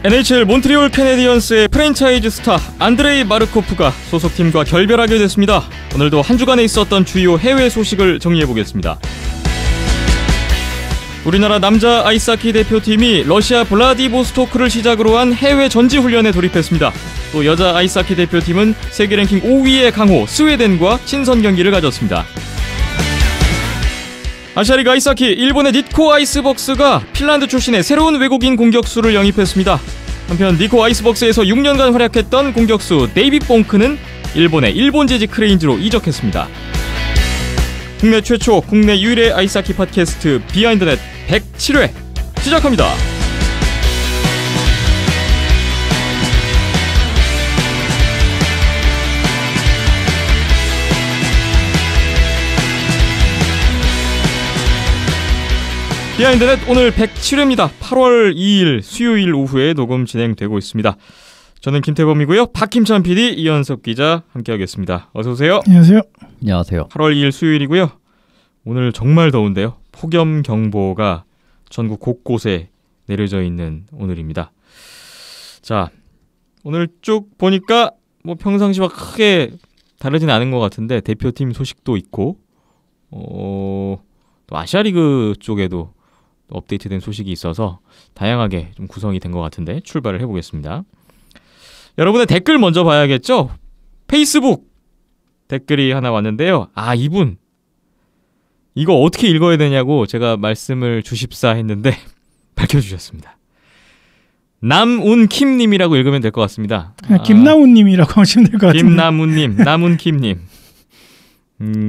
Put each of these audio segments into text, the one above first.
NHL 몬트리올 캐네디언스의 프랜차이즈 스타 안드레이 마르코프가 소속팀과 결별하게 됐습니다. 오늘도 한 주간에 있었던 주요 해외 소식을 정리해보겠습니다. 우리나라 남자 아이스하키 대표팀이 러시아 블라디보스토크를 시작으로 한 해외 전지훈련에 돌입했습니다. 또 여자 아이스하키 대표팀은 세계 랭킹 5위의 강호 스웨덴과 친선 경기를 가졌습니다. 아시아리그 아이스하키 일본의 니코 아이스벅스가 핀란드 출신의 새로운 외국인 공격수를 영입했습니다. 한편 니코 아이스벅스에서 6년간 활약했던 공격수 데이빗 봉크는 일본의 일본재즈 크레인즈로 이적했습니다. 국내 최초, 국내 유일의 아이스하키 팟캐스트 비하인드넷 107회 시작합니다. 비하인드넷 오늘 107회입니다. 8월 2일 수요일 오후에 녹음 진행되고 있습니다. 저는 김태범이고요. 박김찬 PD, 이현석 기자 함께하겠습니다. 어서 오세요. 안녕하세요. 안녕하세요. 8월 2일 수요일이고요. 오늘 정말 더운데요. 폭염경보가 전국 곳곳에 내려져 있는 오늘입니다. 자, 오늘 쭉 보니까 뭐 평상시와 크게 다르진 않은 것 같은데 대표팀 소식도 있고 또 아시아리그 쪽에도 업데이트된 소식이 있어서 다양하게 좀 구성이 된 것 같은데 출발을 해보겠습니다. 여러분의 댓글 먼저 봐야겠죠? 페이스북 댓글이 하나 왔는데요. 이분 이거 어떻게 읽어야 되냐고 제가 말씀을 주십사 했는데 밝혀주셨습니다. 남운킴님이라고 읽으면 될 것 같습니다. 김나운님이라고 하시면 될 것 같은데. 김나운님, 남운킴님.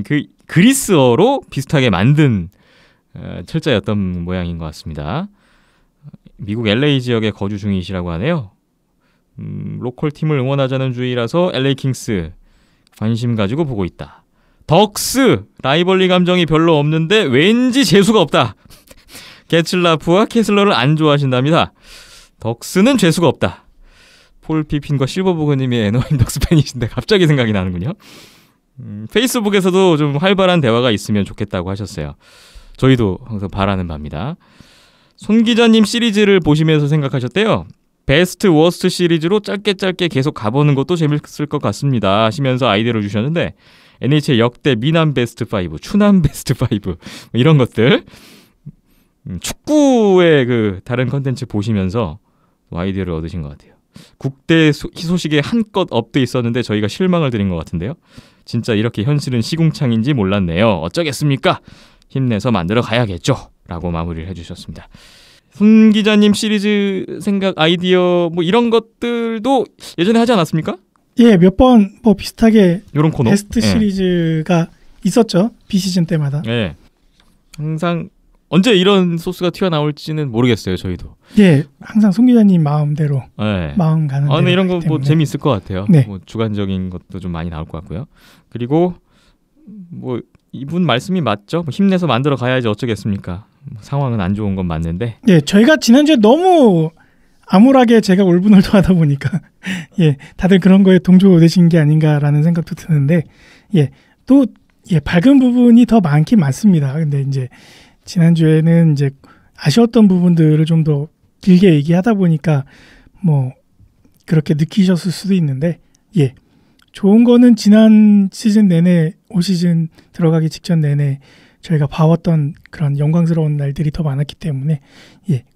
그 그리스어로 비슷하게 만든 철자였던 모양인 것 같습니다. 미국 LA 지역에 거주 중이시라고 하네요. 로컬 팀을 응원하자는 주의라서 LA 킹스 관심 가지고 보고 있다. 덕스 라이벌리 감정이 별로 없는데 왠지 재수가 없다. 게틀라프와 캐슬러를 안 좋아하신답니다. 덕스는 재수가 없다. 폴 피핀과 실버버그님이 애너인 덕스 팬이신데 갑자기 생각이 나는군요. 페이스북에서도 좀 활발한 대화가 있으면 좋겠다고 하셨어요. 저희도 항상 바라는 바입니다. 손 기자님 시리즈를 보시면서 생각하셨대요. 베스트 워스트 시리즈로 짧게 계속 가보는 것도 재밌을 것 같습니다 하시면서 아이디어를 주셨는데 NHL 역대 미남 베스트 5, 추남 베스트 5 이런 것들 축구의 그 다른 컨텐츠 보시면서 아이디어를 얻으신 것 같아요. 국대 소식에 한껏 업돼 있었는데 저희가 실망을 드린 것 같은데요. 진짜 이렇게 현실은 시궁창인지 몰랐네요. 어쩌겠습니까? 힘내서 만들어 가야겠죠. 라고 마무리를 해주셨습니다. 손 기자님 시리즈 생각, 아이디어 뭐 이런 것들도 예전에 하지 않았습니까? 예, 몇 번 뭐 비슷하게 이런 코너? 베스트 시리즈가 있었죠. 비시즌 때마다. 예. 항상 언제 이런 소스가 튀어나올지는 모르겠어요. 저희도. 예, 항상 손 기자님 마음대로 네. 마음 가는 대로. 근데 이런 거 뭐 재미있을 것 같아요. 네. 뭐 주관적인 것도 좀 많이 나올 것 같고요. 그리고 뭐 이분 말씀이 맞죠. 뭐 힘내서 만들어 가야지 어쩌겠습니까. 뭐 상황은 안 좋은 건 맞는데. 예, 저희가 지난주에 너무 암울하게 제가 울분월도하다 보니까 예, 다들 그런 거에 동조되신 게 아닌가라는 생각도 드는데 또 밝은 부분이 더 많긴 많습니다. 근데 이제 지난주에는 이제 아쉬웠던 부분들을 좀 더 길게 얘기하다 보니까 뭐 그렇게 느끼셨을 수도 있는데 좋은 거는 지난 시즌 내내 올 시즌 들어가기 직전 내내 저희가 봐왔던 그런 영광스러운 날들이 더 많았기 때문에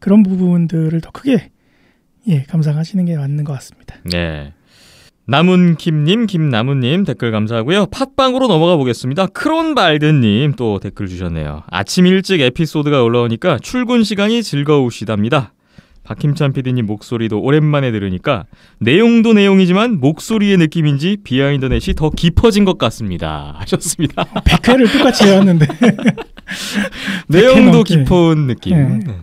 그런 부분들을 더 크게 감상하시는 게 맞는 것 같습니다. 네. 남운킴님, 김남운님 댓글 감사하고요. 팟빵으로 넘어가 보겠습니다. 크론발드님 또 댓글 주셨네요. 아침 일찍 에피소드가 올라오니까 출근 시간이 즐거우시답니다. 박힘찬 PD님 목소리도 오랜만에 들으니까 내용도 내용이지만 목소리의 느낌인지 비하인드넷이 더 깊어진 것 같습니다 하셨습니다. 100회를 똑같이 해왔는데 내용도 깊은 느낌. 네.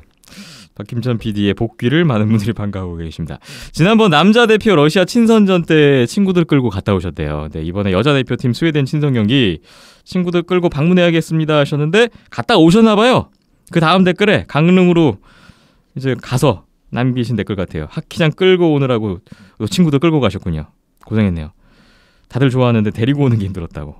박김찬 PD의 복귀를 많은 분들이 반가워하고 계십니다. 지난번 남자 대표 러시아 친선전 때 친구들 끌고 갔다 오셨대요. 네, 이번에 여자 대표팀 스웨덴 친선 경기 친구들 끌고 방문해야겠습니다 하셨는데 갔다 오셨나 봐요. 그 다음 댓글에 강릉으로 이제 가서 남기신 댓글 같아요. 하키장 끌고 오느라고 친구들 끌고 가셨군요. 고생했네요. 다들 좋아하는데 데리고 오는 게 힘들었다고.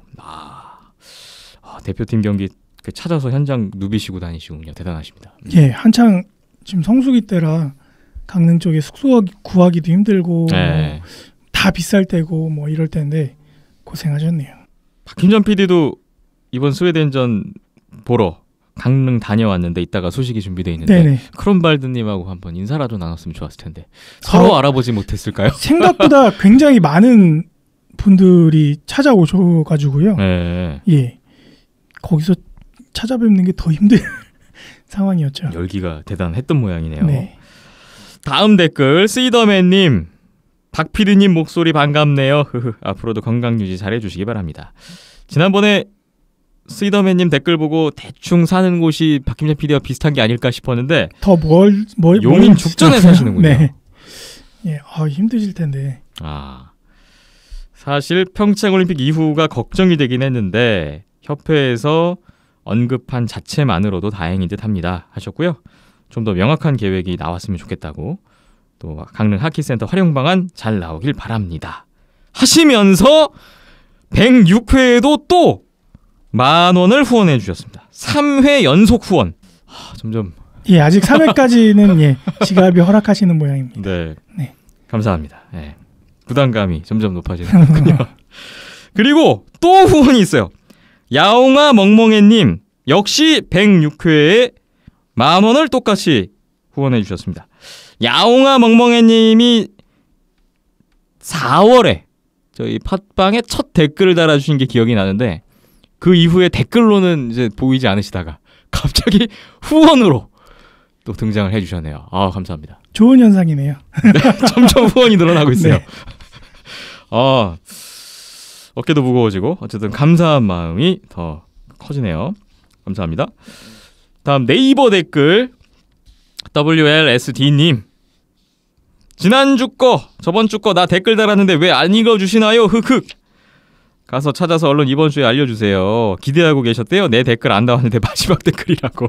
대표팀 경기 찾아서 현장 누비시고 다니시군요. 대단하십니다. 예, 한창 지금 성수기 때라 강릉 쪽에 숙소 구하기도 힘들고 네. 다 비쌀 때고 뭐 이럴 텐데 고생하셨네요. 박힌전 PD도 이번 스웨덴전 보러 강릉 다녀왔는데 이따가 소식이 준비되어 있는데 네네. 크롬발드님하고 한번 인사라도 나눴으면 좋았을 텐데 서로 알아보지 못했을까요? 생각보다 굉장히 많은 분들이 찾아오셔가지고요. 네. 예, 거기서 찾아뵙는 게 더 힘든 상황이었죠. 열기가 대단했던 모양이네요. 네. 다음 댓글 시더맨님, 박PD님 목소리 반갑네요. 앞으로도 건강 유지 잘해주시기 바랍니다. 지난번에 시더맨님 댓글 보고 대충 사는 곳이 박김재 PD와 비슷한 게 아닐까 싶었는데 더 용인 죽전에 사시는군요. 네. 예, 힘드실 텐데. 사실 평창올림픽 이후가 걱정이 되긴 했는데 협회에서 언급한 자체만으로도 다행인 듯합니다 하셨고요. 좀 더 명확한 계획이 나왔으면 좋겠다고, 또 강릉 하키센터 활용 방안 잘 나오길 바랍니다 하시면서 106회에도 또 10,000원을 후원해 주셨습니다. 3회 연속 후원. 점점 예, 아직 3회까지는 예, 지갑이 허락하시는 모양입니다. 네. 네. 감사합니다. 예. 부담감이 점점 높아지는군요. 그리고 또 후원이 있어요. 야옹아 멍멍해님 역시 106회에 10,000원을 똑같이 후원해 주셨습니다. 야옹아 멍멍해님이 4월에 저희 팟빵에 첫 댓글을 달아주신 게 기억이 나는데 그 이후에 댓글로는 이제 보이지 않으시다가 갑자기 후원으로 또 등장을 해주셨네요. 감사합니다. 좋은 현상이네요. 네, 점점 후원이 늘어나고 있어요. 네. 어깨도 무거워지고 어쨌든 감사한 마음이 더 커지네요. 감사합니다. 다음 네이버 댓글 WLSD님, 지난주 거 저번 주 거 나 댓글 달았는데 왜 안 읽어주시나요? 흑흑. 가서 찾아서 얼른 이번 주에 알려주세요. 기대하고 계셨대요. 내 댓글 안 나왔는데 마지막 댓글이라고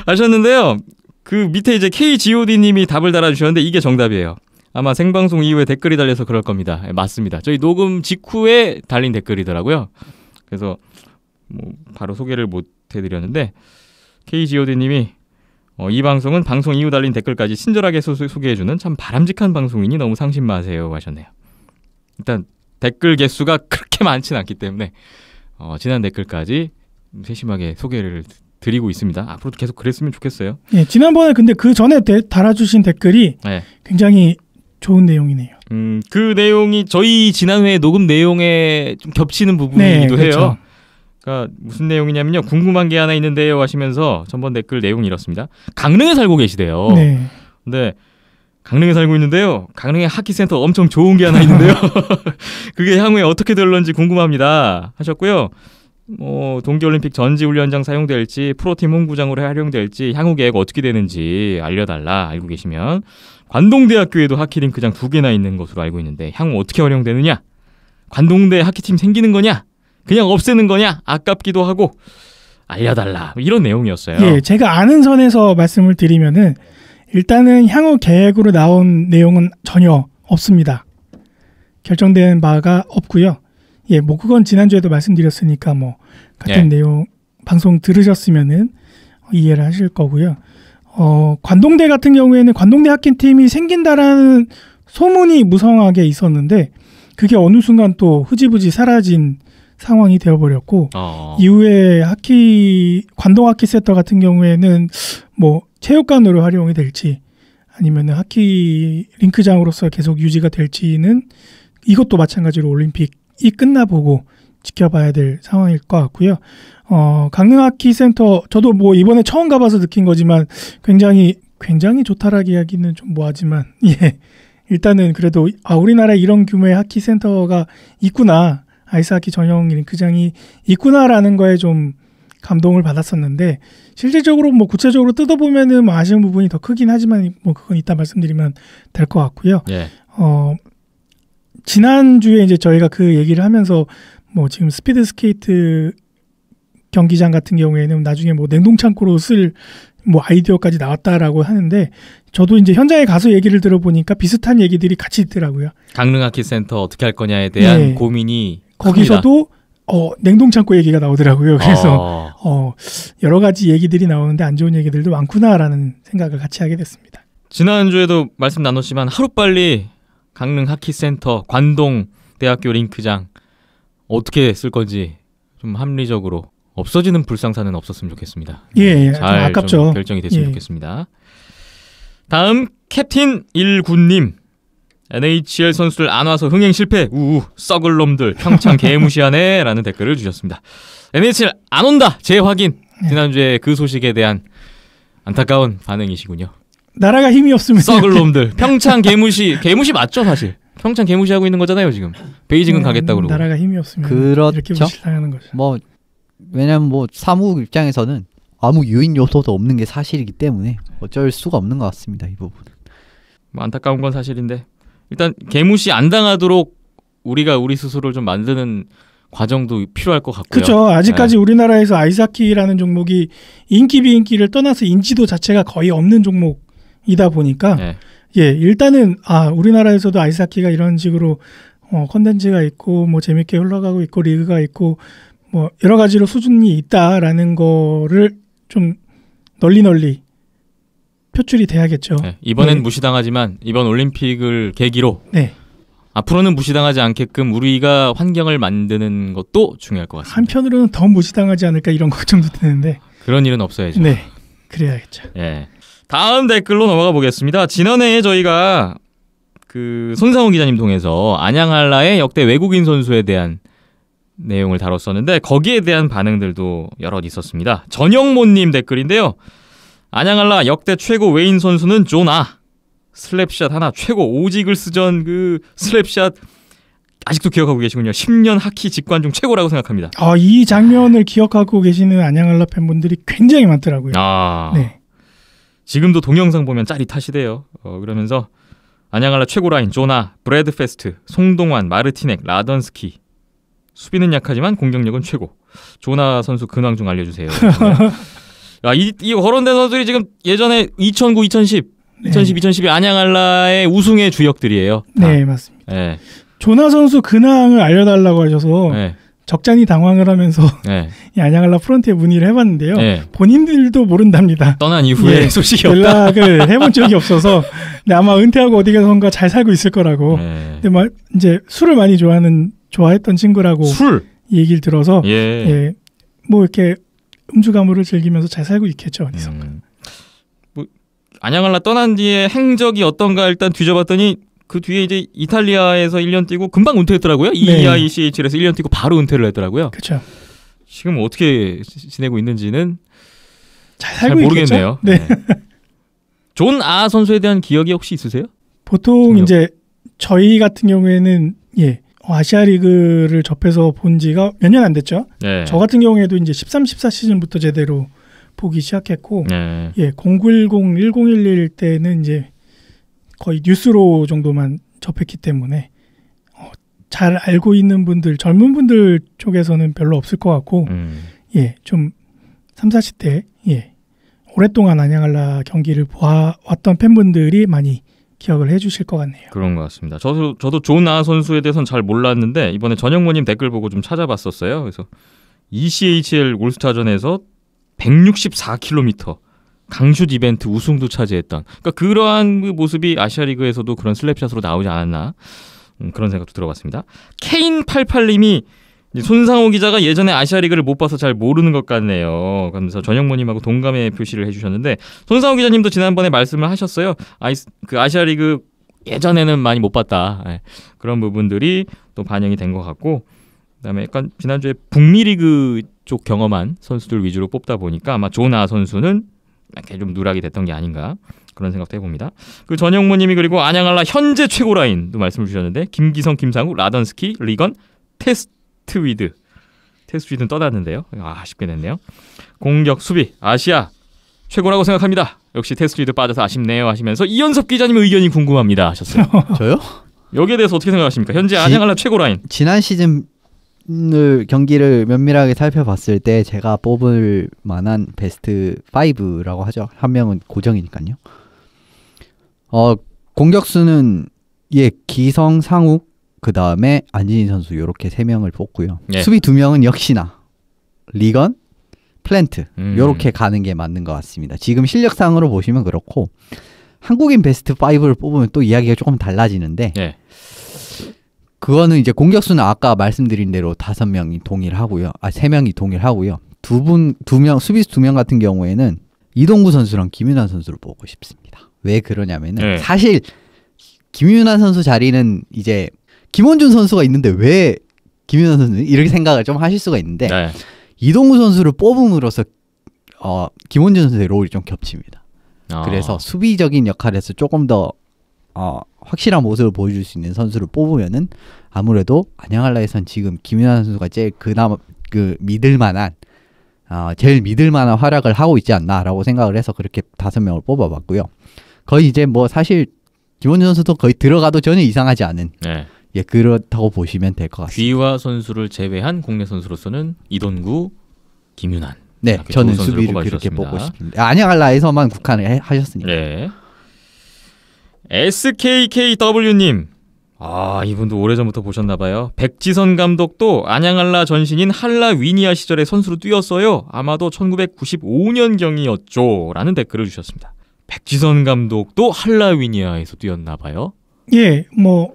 하셨는데요. 그 밑에 이제 KGOD님이 답을 달아주셨는데 이게 정답이에요. 아마 생방송 이후에 댓글이 달려서 그럴 겁니다. 맞습니다. 저희 녹음 직후에 달린 댓글이더라고요. 그래서 뭐 바로 소개를 못 해드렸는데 KGOD님이 이 방송은 방송 이후 달린 댓글까지 친절하게 소개해주는 참 바람직한 방송이니 너무 상심 마세요 하셨네요. 일단 댓글 개수가 그렇게 많지는 않기 때문에 지난 댓글까지 세심하게 소개를 드리고 있습니다. 앞으로도 계속 그랬으면 좋겠어요. 예, 지난번에 근데 그 전에 달아주신 댓글이 네. 굉장히 좋은 내용이네요. 그 내용이 저희 지난회 녹음 내용에 좀 겹치는 부분이기도 그렇죠. 해요. 그러니까 무슨 내용이냐면요. 궁금한 게 하나 있는데요 하시면서 전번 댓글 내용이 이렇습니다. 강릉에 살고 계시대요. 네. 근데 강릉에 살고 있는데요. 강릉에 하키센터 엄청 좋은 게 하나 있는데요. 그게 향후에 어떻게 될런지 궁금합니다 하셨고요. 동계올림픽 전지훈련장 사용될지 프로팀 홍구장으로 활용될지 향후 계획 어떻게 되는지 알려달라. 알고 계시면 관동대학교에도 하키링크장 2개나 있는 것으로 알고 있는데 향후 어떻게 활용되느냐, 관동대 하키팀 생기는 거냐, 그냥 없애는 거냐, 아깝기도 하고 알려달라, 이런 내용이었어요. 예, 제가 아는 선에서 말씀을 드리면은 일단은 향후 계획으로 나온 내용은 전혀 없습니다. 결정된 바가 없고요. 예, 뭐 그건 지난주에도 말씀드렸으니까 뭐 같은 내용 방송 들으셨으면은 이해를 하실 거고요. 관동대 같은 경우에는 관동대 하키팀이 생긴다라는 소문이 무성하게 있었는데 그게 어느 순간 또 흐지부지 사라진 상황이 되어버렸고 이후에 관동 하키센터 같은 경우에는 뭐 체육관으로 활용이 될지 아니면 하키 링크장으로서 계속 유지가 될지는 이것도 마찬가지로 올림픽이 끝나보고 지켜봐야 될 상황일 것 같고요. 강릉 하키센터 저도 뭐 이번에 처음 가봐서 느낀 거지만 굉장히 좋다라기 하기는 좀 뭐하지만 예, 일단은 그래도 우리나라에 이런 규모의 하키센터가 있구나, 아이스하키 전용 링크장이 있구나라는 거에 좀 감동을 받았었는데 실질적으로 뭐 구체적으로 뜯어보면은 뭐 아쉬운 부분이 더 크긴 하지만 뭐 그건 이따 말씀드리면 될 것 같고요. 예. 지난주에 이제 저희가 그 얘기를 하면서 뭐 지금 스피드 스케이트 경기장 같은 경우에는 나중에 뭐 냉동창고로 쓸 뭐 아이디어까지 나왔다라고 하는데 저도 이제 현장에 가서 얘기를 들어보니까 비슷한 얘기들이 같이 있더라고요. 강릉 하키센터 어떻게 할 거냐에 대한 고민이 거기서도 냉동창고 얘기가 나오더라고요. 그래서 여러 가지 얘기들이 나오는데 안 좋은 얘기들도 많구나라는 생각을 같이 하게 됐습니다. 지난주에도 말씀 나눴지만 하루빨리 강릉 하키센터, 관동 대학교 링크장 어떻게 쓸 건지 좀 합리적으로 없어지는 불상사는 없었으면 좋겠습니다. 예, 좀 잘 아깝죠. 좀 결정이 됐으면 예. 좋겠습니다. 다음 캡틴 19님. NHL 선수들 안 와서 흥행 실패. 우우 썩을 놈들 평창 개무시하네 라는 댓글을 주셨습니다. NHL 안 온다 재확인. 지난주에 그 소식에 대한 안타까운 반응이시군요. 나라가 힘이 없으면 썩을 놈들 평창 개무시 맞죠 사실. 평창 개무시하고 있는 거잖아요 지금. 베이징은 가겠다 그러고. 나라가 힘이 없으면 그렇죠. 이렇게 무시당하는 거죠. 뭐 왜냐면 뭐 사무국 입장에서는 아무 유인 요소도 없는 게 사실이기 때문에 어쩔 수가 없는 것 같습니다. 이 부분은. 뭐 안타까운 건 사실인데 일단 개무시 안 당하도록 우리가 우리 스스로를 좀 만드는 과정도 필요할 것 같고요. 그렇죠. 아직까지 우리나라에서 아이스하키라는 종목이 인기 비인기를 떠나서 인지도 자체가 거의 없는 종목이다 보니까 네. 예, 일단은 우리나라에서도 아이스하키가 이런 식으로 컨텐츠가 있고 뭐 재밌게 흘러가고 있고 리그가 있고 뭐 여러 가지로 수준이 있다라는 거를 좀 널리 표출이 돼야겠죠. 네, 이번엔 네. 무시당하지만 이번 올림픽을 계기로 네. 앞으로는 무시당하지 않게끔 우리가 환경을 만드는 것도 중요할 것 같습니다. 한편으로는 더 무시당하지 않을까 이런 걱정도 드는데. 그런 일은 없어야죠. 네. 그래야겠죠. 예. 다음 댓글로 넘어가 보겠습니다. 지난해에 저희가 그 손상호 기자님 통해서 안양할라의 역대 외국인 선수에 대한 내용을 다뤘었는데 거기에 대한 반응들도 여럿 있었습니다. 전영모님 댓글인데요. 안양할라 역대 최고 외인 선수는 존아. 슬랩샷 하나 최고 오지글스전 그 슬랩샷 아직도 기억하고 계시군요. 10년 하키 직관 중 최고라고 생각합니다. 이 장면을 기억하고 계시는 안양할라 팬분들이 굉장히 많더라고요. 네. 지금도 동영상 보면 짜릿하시대요. 그러면서 안양할라 최고 라인 조나, 브래드페스트, 송동환, 마르티넥, 라던스키. 수비는 약하지만 공격력은 최고. 조나 선수 근황 좀 알려주세요. 이 거론된 선수들이 지금 예전에 2009, 2010, 2012 안양할라의 우승의 주역들이에요. 네, 맞습니다. 네. 조나 선수 근황을 알려달라고 하셔서 네. 적잖이 당황을 하면서 네. 이 안양할라 프런트에 문의를 해봤는데요. 네. 본인들도 모른답니다. 떠난 이후에 소식이 없다. 연락을 해본 적이 없어서 근데 아마 은퇴하고 어디 가선가 잘 살고 있을 거라고. 네. 근데 막 이제 술을 많이 좋아했던 친구라고 술? 얘기를 들어서 예. 뭐 이렇게 음주 가무를 즐기면서 잘 살고 있겠죠 어디선가. 뭐 안양할라 떠난 뒤에 행적이 어떤가 일단 뒤져봤더니 그 뒤에 이제 이탈리아에서 1년 뛰고 금방 은퇴했더라고요. EICHL에서 1년 뛰고 바로 은퇴를 했더라고요. 그렇죠. 지금 어떻게 지내고 있는지는 잘 잘 살고 모르겠네요. 있겠죠? 네. 존 아 선수에 대한 기억이 혹시 있으세요? 보통 이제 저희 같은 경우에는 아시아 리그를 접해서 본 지가 몇 년 안 됐죠. 네. 저 같은 경우에도 이제 13, 14 시즌부터 제대로 보기 시작했고, 네. 0910, 1011 때는 이제 거의 뉴스로 정도만 접했기 때문에 잘 알고 있는 분들, 젊은 분들 쪽에서는 별로 없을 것 같고, 좀 3, 40대 오랫동안 안양할라 경기를 보아왔던 팬분들이 많이 기억을 해주실 것 같네요. 그런 것 같습니다. 저도 존 아 선수에 대해서는 잘 몰랐는데 이번에 전영모님 댓글 보고 좀 찾아봤었어요. 그래서 ECHL 올스타전에서 164km 강슛 이벤트 우승도 차지했던. 그러니까 그러한 그 모습이 아시아리그에서도 그런 슬랩샷으로 나오지 않았나 그런 생각도 들어봤습니다. 케인88님이 손상호 기자가 예전에 아시아리그를 못 봐서 잘 모르는 것 같네요. 그러면서 전영모님하고 동감의 표시를 해주셨는데 손상호 기자님도 지난번에 말씀을 하셨어요. 그 아시아리그 예전에는 많이 못 봤다. 그런 부분들이 또 반영이 된 것 같고 그다음에 약간 지난주에 북미리그 쪽 경험한 선수들 위주로 뽑다 보니까 아마 조나 선수는 이렇게 좀 누락이 됐던 게 아닌가 그런 생각도 해봅니다. 그 전영모님이 그리고 안양할라 현재 최고 라인도 말씀을 주셨는데 김기성, 김상우, 라던스키, 리건, 테스트위드는 떠났는데요. 아쉽게 됐네요. 공격, 수비, 아시아 최고라고 생각합니다. 역시 테스트위드 빠져서 아쉽네요 하시면서 이연섭 기자님 의견이 궁금합니다 하셨어요. 저요? 여기에 대해서 어떻게 생각하십니까? 현재 안양할라 최고 라인. 지난 시즌을 경기를 면밀하게 살펴봤을 때 제가 뽑을 만한 베스트 5라고 하죠. 한 명은 고정이니까요. 공격수는 기성, 상욱, 그 다음에 안진희 선수 이렇게 3명을 뽑고요. 수비 2명은 역시나 리건, 플랜트 이렇게 가는 게 맞는 것 같습니다. 지금 실력상으로 보시면 그렇고 한국인 베스트 5를 뽑으면 또 이야기가 조금 달라지는데 예. 그거는 이제 공격수는 아까 말씀드린 대로 5명이 동일하고요. 3명이 동일하고요. 두 명, 수비수 2명 같은 경우에는 이동구 선수랑 김윤환 선수를 보고 싶습니다. 왜 그러냐면은 네. 사실 김윤환 선수 자리는 이제 김원준 선수가 있는데 왜 김윤환 선수 이렇게 생각을 좀 하실 수가 있는데 네. 이동구 선수를 뽑음으로써 김원준 선수의 롤이 좀 겹칩니다. 아. 그래서 수비적인 역할에서 조금 더 확실한 모습을 보여줄 수 있는 선수를 뽑으면은 아무래도 안양할라에선 지금 김윤환 선수가 제일 그나마 제일 믿을 만한 활약을 하고 있지 않나라고 생각을 해서 그렇게 5명을 뽑아봤고요. 거의 이제 뭐 사실 김원준 선수도 거의 들어가도 전혀 이상하지 않은 네. 예 그렇다고 보시면 될 것 같습니다. 귀화 선수를 제외한 국내 선수로서는 이동구, 김윤환. 네, 이렇게 저는 두 선수를 수비를 그렇게 뽑아주셨습니다. 뽑고 싶습니다. 안양할라에서만 국한을 하셨으니까. 네. SKKW님. 이분도 오래전부터 보셨나봐요. 백지선 감독도 안양할라 전신인 할라 위니아 시절에 선수로 뛰었어요. 아마도 1995년경이었죠. 라는 댓글을 주셨습니다. 백지선 감독도 할라 위니아에서 뛰었나봐요. 예, 뭐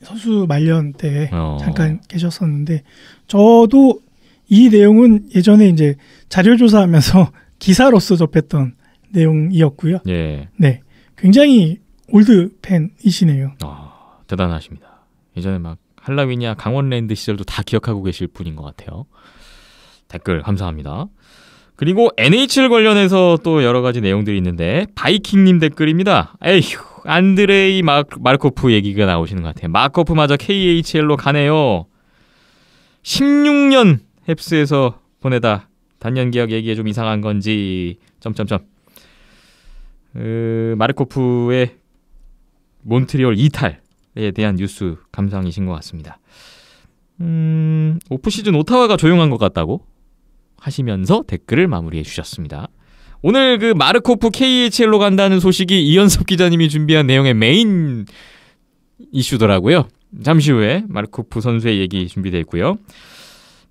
선수 말년 때 잠깐 계셨었는데 저도 이 내용은 예전에 이제 자료조사하면서 기사로서 접했던 내용이었고요. 예. 네, 굉장히 올드 팬이시네요. 대단하십니다. 예전에 막 할라위니아 강원랜드 시절도 다 기억하고 계실 분인 것 같아요. 댓글 감사합니다. 그리고 NHL 관련해서 또 여러 가지 내용들이 있는데 바이킹님 댓글입니다. 에휴, 안드레이 마르코프 얘기가 나오시는 것 같아요. 마코프마저 KHL로 가네요. 16년 헵스에서 보내다 단년 계약 얘기가 좀 이상한 건지 마르코프의 몬트리올 이탈에 대한 뉴스 감상이신 것 같습니다. 오프시즌 오타와가 조용한 것 같다고 하시면서 댓글을 마무리해 주셨습니다. 오늘 그 마르코프 KHL로 간다는 소식이 이현섭 기자님이 준비한 내용의 메인 이슈더라고요. 잠시 후에 마르코프 선수의 얘기 준비되어 있고요.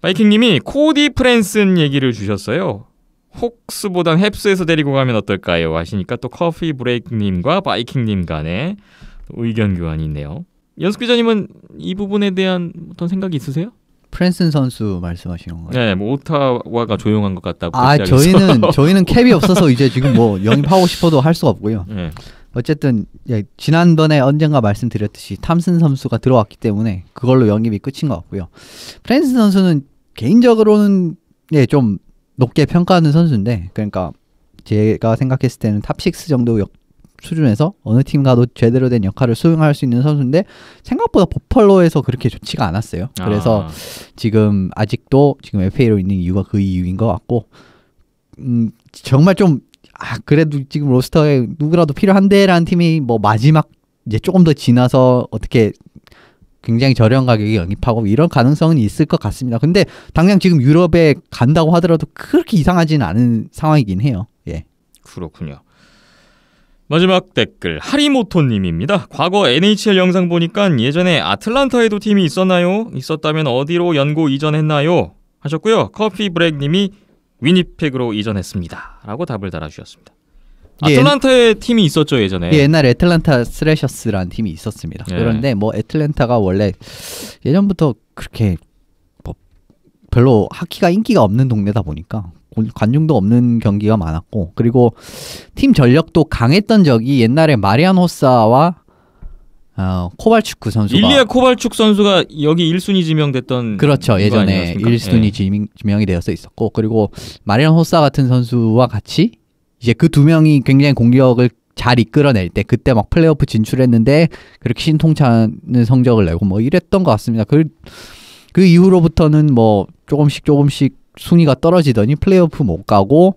바이킹님이 코디 프랜슨 얘기를 주셨어요. 혹스보단 헵스에서 데리고 가면 어떨까요? 하시니까 또 커피 브레이크님과 바이킹님 간에 의견 교환이 있네요. 연습 기자님은 이 부분에 대한 어떤 생각이 있으세요? 프랜슨 선수 말씀하시는 건가요? 네, 뭐 오타와가 조용한 것 같다고. 저희는 캡이 없어서 이제 지금 뭐 영입하고 싶어도 할 수가 없고요. 네. 어쨌든 지난번에 언젠가 말씀드렸듯이 탐슨 선수가 들어왔기 때문에 그걸로 영입이 끝인 것 같고요. 프랜슨 선수는 개인적으로는 좀 높게 평가하는 선수인데, 그러니까 제가 생각했을 때는 탑6 정도 수준에서 어느 팀 가도 제대로 된 역할을 수행할 수 있는 선수인데 생각보다 버펄로에서 그렇게 좋지가 않았어요. 그래서 지금 아직도 지금 FA로 있는 이유가 그 이유인 것 같고, 정말 좀 그래도 지금 로스터에 누구라도 필요한데라는 팀이 뭐 마지막 이제 조금 더 지나서 어떻게 굉장히 저렴 가격에 영입하고 이런 가능성은 있을 것 같습니다. 근데 당장 지금 유럽에 간다고 하더라도 그렇게 이상하지는 않은 상황이긴 해요. 예. 그렇군요. 마지막 댓글 하리모토님입니다. 과거 NHL 영상 보니까 예전에 아틀란타에도 팀이 있었나요? 있었다면 어디로 연고 이전했나요? 하셨고요. 커피 브렉님이 위니펙으로 이전했습니다. 라고 답을 달아주셨습니다. 아틀란타에 팀이 있었죠 예전에. 옛날에 애틀란타 스래셔스라는 팀이 있었습니다. 예. 그런데 뭐 애틀란타가 원래 예전부터 그렇게 뭐 별로 하키가 인기가 없는 동네다 보니까 관중도 없는 경기가 많았고, 그리고 팀 전력도 강했던 적이 옛날에 마리안 호사와 코발축 선수가 일리아 코발축 선수가 여기 1순위 지명됐던. 그렇죠. 예전에 1순위 지명이 되어서 있었고, 그리고 마리안 호사 같은 선수와 같이 이제 그 두 명이 굉장히 공격을 잘 이끌어낼 때 그때 막 플레이오프 진출했는데 그렇게 신통찮은 성적을 내고 뭐 이랬던 것 같습니다. 그 이후로부터는 뭐 조금씩 순위가 떨어지더니 플레이오프 못 가고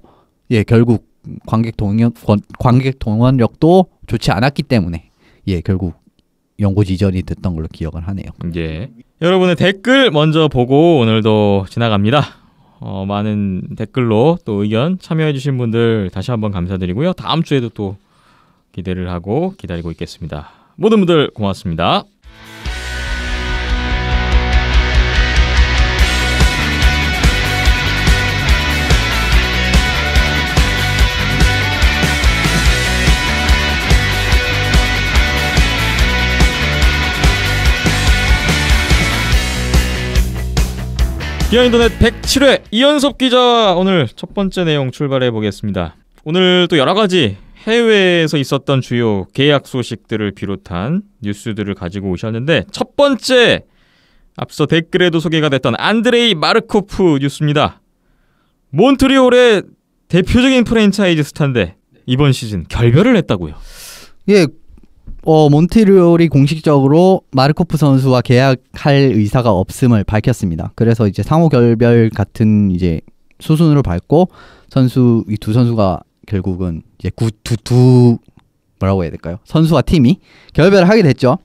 결국 관객 동원력도 좋지 않았기 때문에 결국 연고 지전이 됐던 걸로 기억을 하네요. 예. 여러분의 댓글 먼저 보고 오늘도 지나갑니다. 많은 댓글로 또 의견 참여해주신 분들 다시 한번 감사드리고요. 다음 주에도 또 기대를 하고 기다리고 있겠습니다. 모든 분들 고맙습니다. 비하인드넷 107회 이연섭 기자 오늘 첫 번째 내용 출발해 보겠습니다. 오늘 또 여러 가지 해외에서 있었던 주요 계약 소식들을 비롯한 뉴스들을 가지고 오셨는데 첫 번째 앞서 댓글에도 소개가 됐던 안드레이 마르코프 뉴스입니다. 몬트리올의 대표적인 프랜차이즈 스타인데 이번 시즌 결별을 했다고요. 예, 몬트리올이 공식적으로 마르코프 선수와 계약할 의사가 없음을 밝혔습니다. 그래서 이제 상호 결별 같은 이제 수순으로 밟고 이 두 선수가 결국은 이제 뭐라고 해야 될까요? 선수와 팀이 결별을 하게 됐죠.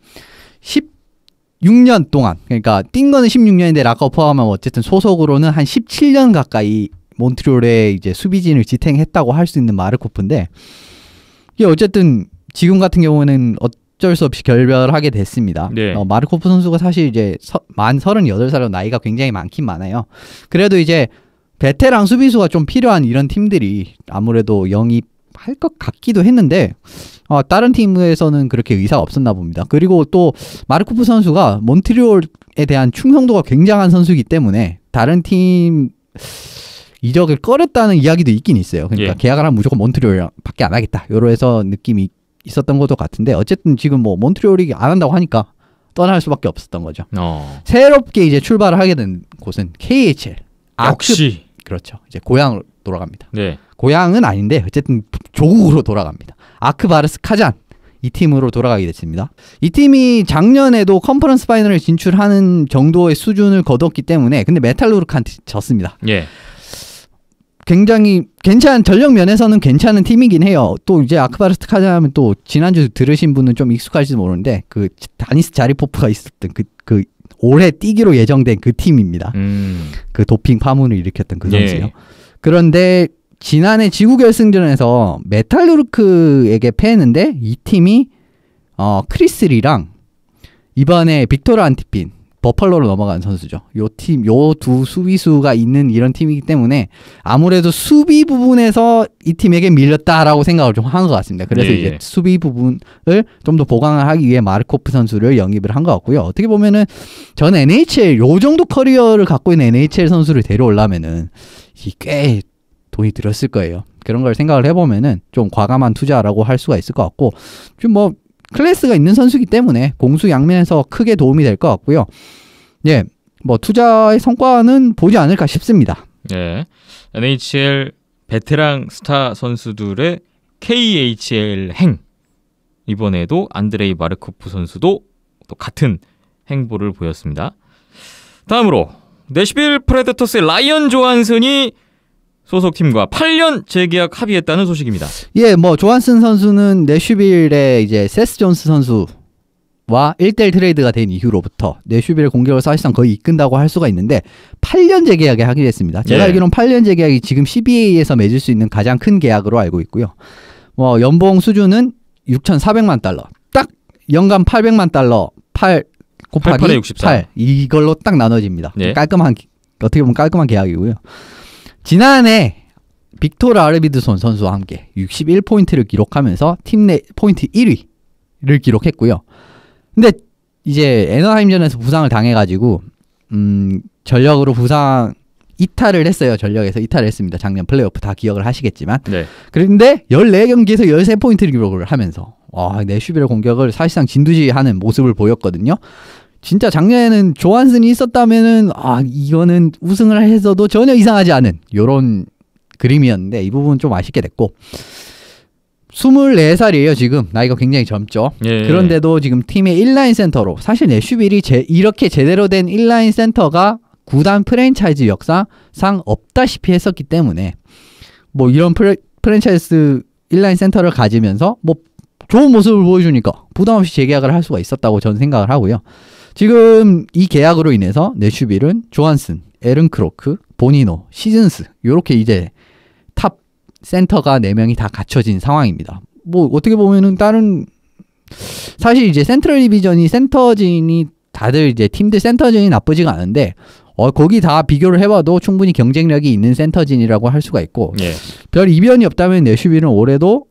16년 동안, 그러니까 뛴 거는 16년인데 락커 포함하면 어쨌든 소속으로는 한 17년 가까이 몬트리올의 이제 수비진을 지탱했다고 할 수 있는 마르코프인데, 이게 어쨌든 지금 같은 경우는 어쩔 수 없이 결별하게 됐습니다. 네. 마르코프 선수가 사실 이제 만 38살로 나이가 굉장히 많긴 많아요. 그래도 이제 베테랑 수비수가 좀 필요한 이런 팀들이 아무래도 영입할 것 같기도 했는데 다른 팀에서는 그렇게 의사가 없었나 봅니다. 그리고 또 마르코프 선수가 몬트리올에 대한 충성도가 굉장한 선수이기 때문에 다른 팀 이적을 꺼렸다는 이야기도 있긴 있어요. 그러니까 예. 계약을 하면 무조건 몬트리올밖에 안 하겠다. 요래서 느낌이 있었던 것도 같은데 어쨌든 지금 뭐 몬트리올이 안 한다고 하니까 떠날 수밖에 없었던 거죠. 새롭게 이제 출발을 하게 된 곳은 KHL. 역시 그렇죠. 이제 고향으로 돌아갑니다. 네. 고향은 아닌데 어쨌든 조국으로 돌아갑니다. 아크바르스 카잔 이 팀으로 돌아가게 됐습니다. 이 팀이 작년에도 컨퍼런스 파이널을 진출하는 정도의 수준을 거뒀기 때문에 근데 메탈루르크한테 졌습니다. 예. 굉장히 전력 면에서는 괜찮은 팀이긴 해요. 또 이제 아크바르스 카잔 하면 또 지난주 들으신 분은 좀 익숙할지도 모르는데 그 다니스 자리포프가 있었던 그 올해 뛰기로 예정된 그 팀입니다. 그 도핑 파문을 일으켰던 그 선수요. 예. 그런데 지난해 지구 결승전에서 메탈루르크에게 패했는데 이 팀이 크리스리랑 이번에 빅토르 안티핀 버펄로로 넘어간 선수죠. 요 두 수비수가 있는 이런 팀이기 때문에 아무래도 수비 부분에서 이 팀에게 밀렸다라고 생각을 좀 한 것 같습니다. 그래서 예, 이제 수비 부분을 좀 더 보강을 하기 위해 마르코프 선수를 영입을 한 것 같고요. 어떻게 보면은 전 NHL 요 정도 커리어를 갖고 있는 NHL 선수를 데려오려면은 꽤 돈이 들었을 거예요. 그런 걸 생각을 해보면은 좀 과감한 투자라고 할 수가 있을 것 같고 좀 뭐 클래스가 있는 선수이기 때문에 공수 양면에서 크게 도움이 될 것 같고요. 예, 뭐 투자의 성과는 보지 않을까 싶습니다. 네. NHL 베테랑 스타 선수들의 KHL 행 이번에도 안드레이 마르코프 선수도 또 같은 행보를 보였습니다. 다음으로 내시빌 프레데터스의 라이언 조한슨이 소속팀과 8년 재계약 합의했다는 소식입니다. 예, 뭐 조한슨 선수는 내슈빌의 이제 세스 존스 선수와 1대1 트레이드가 된 이후로부터 내슈빌의 공격을 사실상 거의 이끈다고 할 수가 있는데 8년 재계약에 하기로 했습니다. 제가 예. 알기로는 8년 재계약이 지금 CBA에서 맺을 수 있는 가장 큰 계약으로 알고 있고요. 뭐 연봉 수준은 6,400만 달러. 딱 연간 800만 달러 8 곱하기 88에 64. 8 이걸로 딱 나눠집니다. 예. 어떻게 보면 깔끔한 계약이고요. 지난해 빅토르 아르비드손 선수와 함께 61포인트를 기록하면서 팀 내 포인트 1위를 기록했고요. 근데 이제 애너하임전에서 부상을 당해가지고 전력으로 부상 이탈을 했어요. 전력에서 이탈을 했습니다. 작년 플레이오프 다 기억을 하시겠지만. 네. 그런데 14경기에서 13포인트를 기록을 하면서 내슈빌의 공격을 사실상 진두지휘하는 모습을 보였거든요. 진짜 작년에는 조한슨이 있었다면은 이거는 우승을 해서도 전혀 이상하지 않은 요런 그림이었는데 이 부분 좀 아쉽게 됐고 24살이에요. 지금 나이가 굉장히 젊죠. 예. 그런데도 지금 팀의 1라인 센터로 사실 내슈빌이 이렇게 제대로 된 1라인 센터가 구단 프랜차이즈 역사상 없다시피 했었기 때문에 뭐 이런 프랜차이즈 1라인 센터를 가지면서 뭐 좋은 모습을 보여주니까 부담 없이 재계약을 할 수가 있었다고 저는 생각을 하고요. 지금 이 계약으로 인해서 내슈빌은 조한슨, 에른 크로크, 보니노, 시즌스 요렇게 이제 탑 센터가 4명이 다 갖춰진 상황입니다. 뭐 어떻게 보면은 다른 사실 이제 센트럴 디비전이 센터진이 다들 이제 팀들 센터진이 나쁘지가 않은데 거기 다 비교를 해봐도 충분히 경쟁력이 있는 센터진이라고 할 수가 있고 예. 별 이변이 없다면 내슈빌은 올해도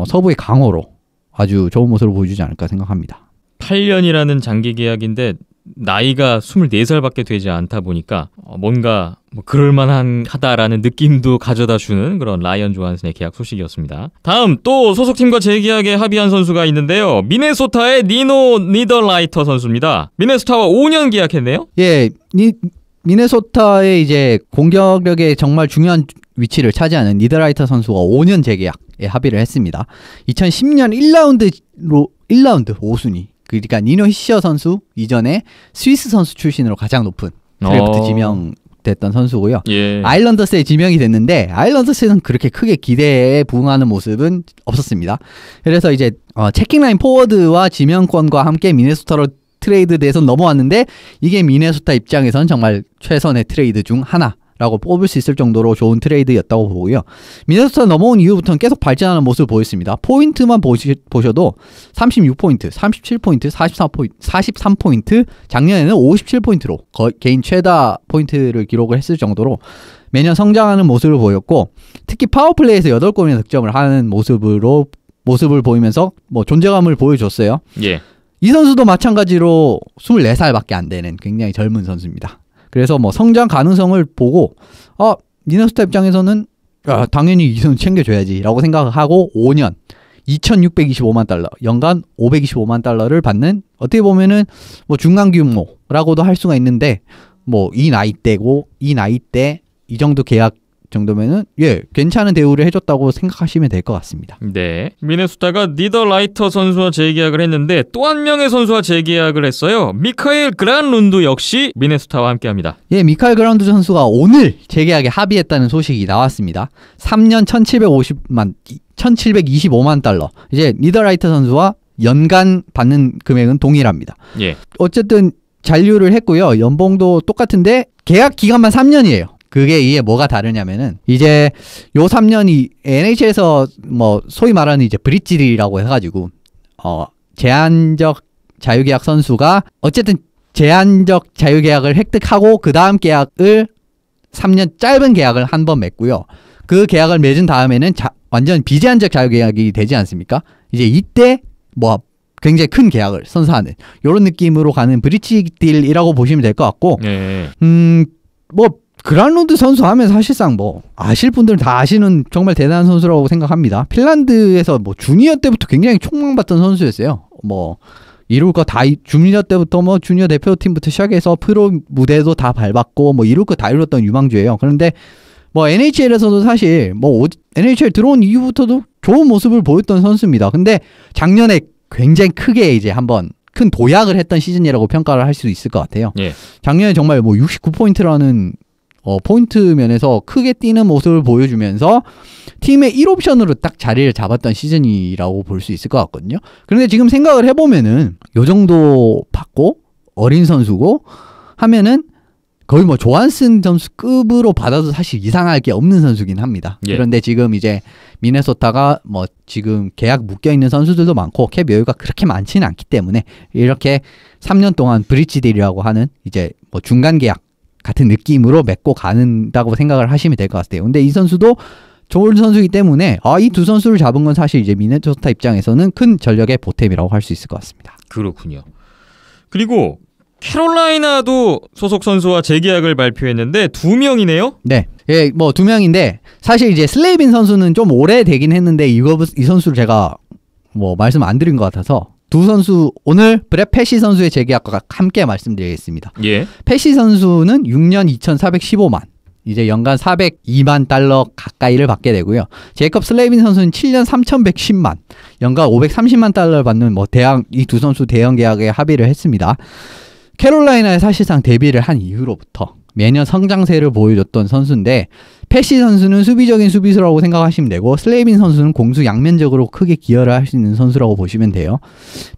서부의 강호로 아주 좋은 모습을 보여주지 않을까 생각합니다. 8년이라는 장기 계약인데 나이가 24살밖에 되지 않다 보니까 뭔가 뭐 그럴만하다라는 느낌도 가져다주는 그런 라이언 조한슨의 계약 소식이었습니다. 다음 또 소속팀과 재계약에 합의한 선수가 있는데요. 미네소타의 니노 니더라이터 선수입니다. 미네소타와 5년 계약했네요. 예, 미네소타의 이제 공격력에 정말 중요한 위치를 차지하는 니더라이터 선수가 5년 재계약에 합의를 했습니다. 2010년 1라운드 5순위. 그러니까 니노 히시어 선수 이전에 스위스 선수 출신으로 가장 높은 드래프트 지명됐던 선수고요. 예. 아일랜더스에 지명이 됐는데 아일랜더스는 그렇게 크게 기대에 부응하는 모습은 없었습니다. 그래서 이제 체킹라인 포워드와 지명권과 함께 미네소타로 트레이드 돼서 넘어왔는데 이게 미네소타 입장에서는 정말 최선의 트레이드 중 하나라고 뽑을 수 있을 정도로 좋은 트레이드였다고 보고요. 미네소타 넘어온 이후부터는 계속 발전하는 모습을 보였습니다. 포인트만 보셔도 36포인트, 37포인트, 43포인트, 작년에는 57포인트로 개인 최다 포인트를 기록을 했을 정도로 매년 성장하는 모습을 보였고 특히 파워플레이에서 8골이나 득점을 하는 모습을 보이면서 뭐 존재감을 보여줬어요. 예. 이 선수도 마찬가지로 24살밖에 안 되는 굉장히 젊은 선수입니다. 그래서 뭐 성장 가능성을 보고 미네소타 입장에서는 당연히 이 선수 챙겨줘야지 라고 생각하고 5년 2,625만 달러 연간 525만 달러를 받는 어떻게 보면은 뭐 중간 규모라고도 할 수가 있는데 뭐 이 나이대 이 정도 계약 정도면은 괜찮은 대우를 해줬다고 생각하시면 될 것 같습니다. 네, 미네소타가 니더라이터 선수와 재계약을 했는데 또 한 명의 선수와 재계약을 했어요. 미카엘 그란룬드 역시 미네소타와 함께합니다. 예, 미카엘 그란룬드 선수가 오늘 재계약에 합의했다는 소식이 나왔습니다. 3년 1,725만 달러. 이제 니더라이터 선수와 연간 받는 금액은 동일합니다. 예. 어쨌든 잔류를 했고요. 연봉도 똑같은데 계약 기간만 3년이에요. 그게 이게 뭐가 다르냐면은 이제 요 3년이 NHL에서 뭐 소위 말하는 이제 브릿지라고 해가지고 제한적 자유계약 선수가 어쨌든 제한적 자유계약을 획득하고 그 다음 계약을 3년 짧은 계약을 한 번 맺고요. 그 계약을 맺은 다음에는 완전 비제한적 자유계약이 되지 않습니까? 이제 이때 뭐 굉장히 큰 계약을 선사하는 이런 느낌으로 가는 브릿지 딜이라고 보시면 될 것 같고, 예. 뭐 그란룬드 선수 하면 사실상 뭐 아실 분들은 다 아시는 정말 대단한 선수라고 생각합니다. 핀란드에서 뭐 주니어 때부터 굉장히 촉망받던 선수였어요. 뭐 이룰 거 다 주니어 때부터 뭐 주니어 대표팀부터 시작해서 프로 무대도 다 밟았고 뭐 이룰 거 다 이뤘던 유망주예요. 그런데 뭐 NHL에서도 사실 뭐 NHL 들어온 이후부터도 좋은 모습을 보였던 선수입니다. 근데 작년에 굉장히 크게 이제 한번 큰 도약을 했던 시즌이라고 평가를 할 수 있을 것 같아요. 예. 작년에 정말 뭐 69포인트라는 포인트 면에서 크게 뛰는 모습을 보여주면서 팀의 1옵션으로 딱 자리를 잡았던 시즌이라고 볼 수 있을 것 같거든요. 그런데 지금 생각을 해보면은 요 정도 받고 어린 선수고 하면은 거의 뭐 조한슨 선수급으로 받아도 사실 이상할 게 없는 선수긴 합니다. 예. 그런데 지금 이제 미네소타가 뭐 지금 계약 묶여있는 선수들도 많고 캡 여유가 그렇게 많지는 않기 때문에 이렇게 3년 동안 브릿지 딜이라고 하는 이제 뭐 중간 계약 같은 느낌으로 맺고 가는다고 생각을 하시면 될 것 같아요. 근데 이 선수도 좋은 선수이기 때문에 이 두 선수를 잡은 건 사실 이제 미네소타 입장에서는 큰 전력의 보탬이라고 할 수 있을 것 같습니다. 그렇군요. 그리고 캐롤라이나도 소속 선수와 재계약을 발표했는데 2명이네요. 네, 예, 뭐 2명인데 사실 이제 슬레이빈 선수는 좀 오래 되긴 했는데 이 선수를 제가 뭐 말씀 안 드린 것 같아서 두 선수 오늘 브렛 패시 선수의 재계약과 함께 말씀드리겠습니다. 예. 패시 선수는 6년 2,415만 이제 연간 402만 달러 가까이를 받게 되고요. 제이컵 슬레이빈 선수는 7년 3,110만 연간 530만 달러를 받는 뭐 이 두 선수 대형 계약에 합의를 했습니다. 캐롤라이나에 사실상 데뷔를 한 이후로부터 매년 성장세를 보여줬던 선수인데 패시 선수는 수비적인 수비수라고 생각하시면 되고 슬레이빈 선수는 공수 양면적으로 크게 기여를 할 수 있는 선수라고 보시면 돼요.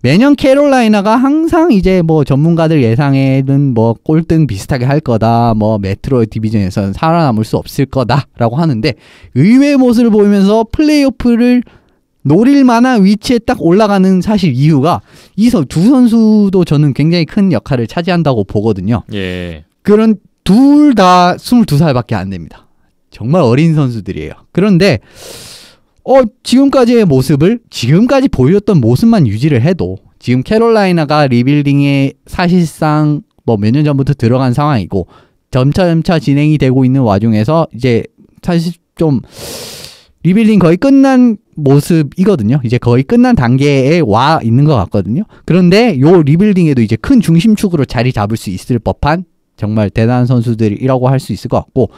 매년 캐롤라이나가 항상 이제 뭐 전문가들 예상에는 뭐 꼴등 비슷하게 할 거다, 뭐 메트로 디비전에서는 살아남을 수 없을 거다라고 하는데 의외의 모습을 보이면서 플레이오프를 노릴 만한 위치에 딱 올라가는 사실 이유가 이 두 선수도 저는 굉장히 큰 역할을 차지한다고 보거든요. 예. 그런 둘 다 22살밖에 안 됩니다. 정말 어린 선수들이에요. 그런데 지금까지의 모습을 지금까지 보여줬던 모습만 유지를 해도 지금 캐롤라이나가 리빌딩에 사실상 뭐 몇 년 전부터 들어간 상황이고 점차 진행이 되고 있는 와중에서 이제 사실 좀 리빌딩 거의 끝난 모습이거든요. 이제 거의 끝난 단계에 와 있는 것 같거든요. 그런데 요 리빌딩에도 이제 큰 중심축으로 자리 잡을 수 있을 법한 정말 대단한 선수들이라고 할 수 있을 것 같고,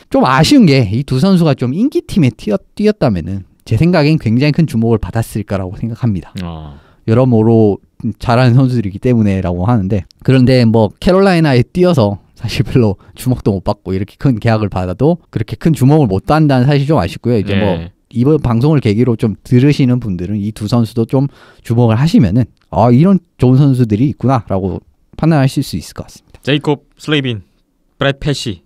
좀 아쉬운 게 이 두 선수가 좀 인기팀에 뛰었다면은 제 생각엔 굉장히 큰 주목을 받았을 거라고 생각합니다. 여러모로 잘하는 선수들이기 때문에라고 하는데, 그런데 뭐 캐롤라이나에 뛰어서 사실 별로 주목도 못 받고 이렇게 큰 계약을 받아도 그렇게 큰 주목을 못 받는다는 사실이 좀 아쉽고요. 이제 뭐 이번 방송을 계기로 좀 들으시는 분들은 이 두 선수도 좀 주목을 하시면은 이런 좋은 선수들이 있구나라고 판단하실 수 있을 것 같습니다. 제이콥 슬레이빈, 브렛 패시,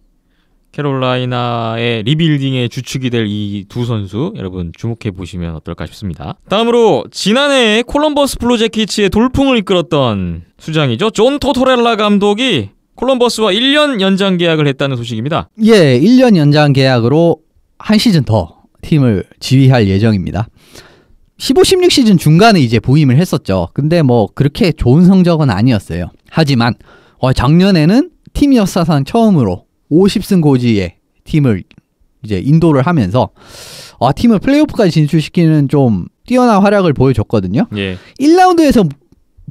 캐롤라이나의 리빌딩의 주축이 될 이 두 선수 여러분 주목해 보시면 어떨까 싶습니다. 다음으로 지난해 콜럼버스 블루제키츠의 돌풍을 이끌었던 수장이죠. 존 토토렐라 감독이 콜럼버스와 1년 연장 계약을 했다는 소식입니다. 예, 1년 연장 계약으로 한 시즌 더 팀을 지휘할 예정입니다. 15-16 시즌 중간에 이제 부임을 했었죠. 근데 뭐 그렇게 좋은 성적은 아니었어요. 하지만 작년에는 팀 역사상 처음으로 50승 고지의 팀을 이제 인도를 하면서 팀을 플레이오프까지 진출시키는 좀 뛰어난 활약을 보여줬거든요. 예. 1라운드에서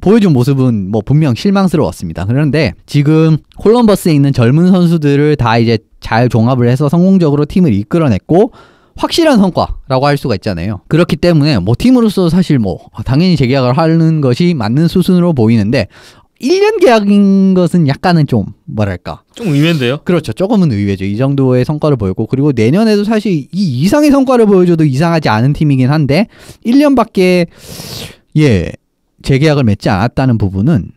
보여준 모습은 뭐 분명 실망스러웠습니다. 그런데 지금 콜럼버스에 있는 젊은 선수들을 다 이제 잘 종합을 해서 성공적으로 팀을 이끌어냈고 확실한 성과라고 할 수가 있잖아요. 그렇기 때문에 뭐 팀으로서 사실 뭐 당연히 재계약을 하는 것이 맞는 수순으로 보이는데 1년 계약인 것은 약간은 좀 뭐랄까 좀 의외인데요. 그렇죠. 조금은 의외죠. 이 정도의 성과를 보였고, 그리고 내년에도 사실 이 이상의 성과를 보여줘도 이상하지 않은 팀이긴 한데 1년밖에 재계약을 맺지 않았다는 부분은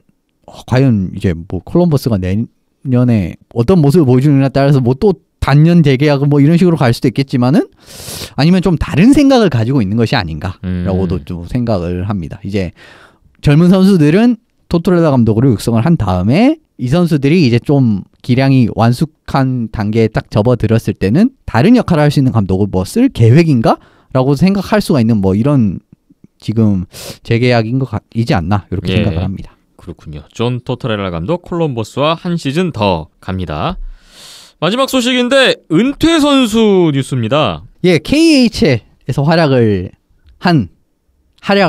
과연 이제 뭐 콜럼버스가 내년에 어떤 모습을 보여주느냐에 따라서 뭐 또 단년 재계약은 뭐 이런 식으로 갈 수도 있겠지만은 아니면 좀 다른 생각을 가지고 있는 것이 아닌가라고도 좀 생각을 합니다. 이제 젊은 선수들은 토토렐라 감독으로 육성을 한 다음에 이 선수들이 이제 좀 기량이 완숙한 단계에 딱 접어들었을 때는 다른 역할을 할 수 있는 감독을 뭐 쓸 계획인가? 라고 생각할 수가 있는 뭐 이런 지금 재계약인 것이지 않나 이렇게 생각을 합니다. 그렇군요. 존 토토렐라 감독 콜럼버스와 한 시즌 더 갑니다. 마지막 소식인데 은퇴 선수 뉴스입니다. 예, KHL에서 활약을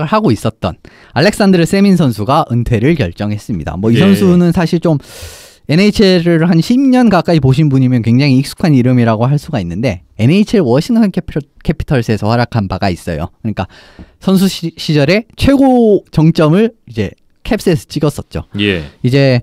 하고 있었던 알렉산드르 세민 선수가 은퇴를 결정했습니다. 뭐 이 선수는 사실 좀 NHL을 한 10년 가까이 보신 분이면 굉장히 익숙한 이름이라고 할 수가 있는데 NHL 워싱턴 캐피털스에서 활약한 바가 있어요. 그러니까 선수 시절에 최고 정점을 이제 캡스에서 찍었었죠. 예. 이제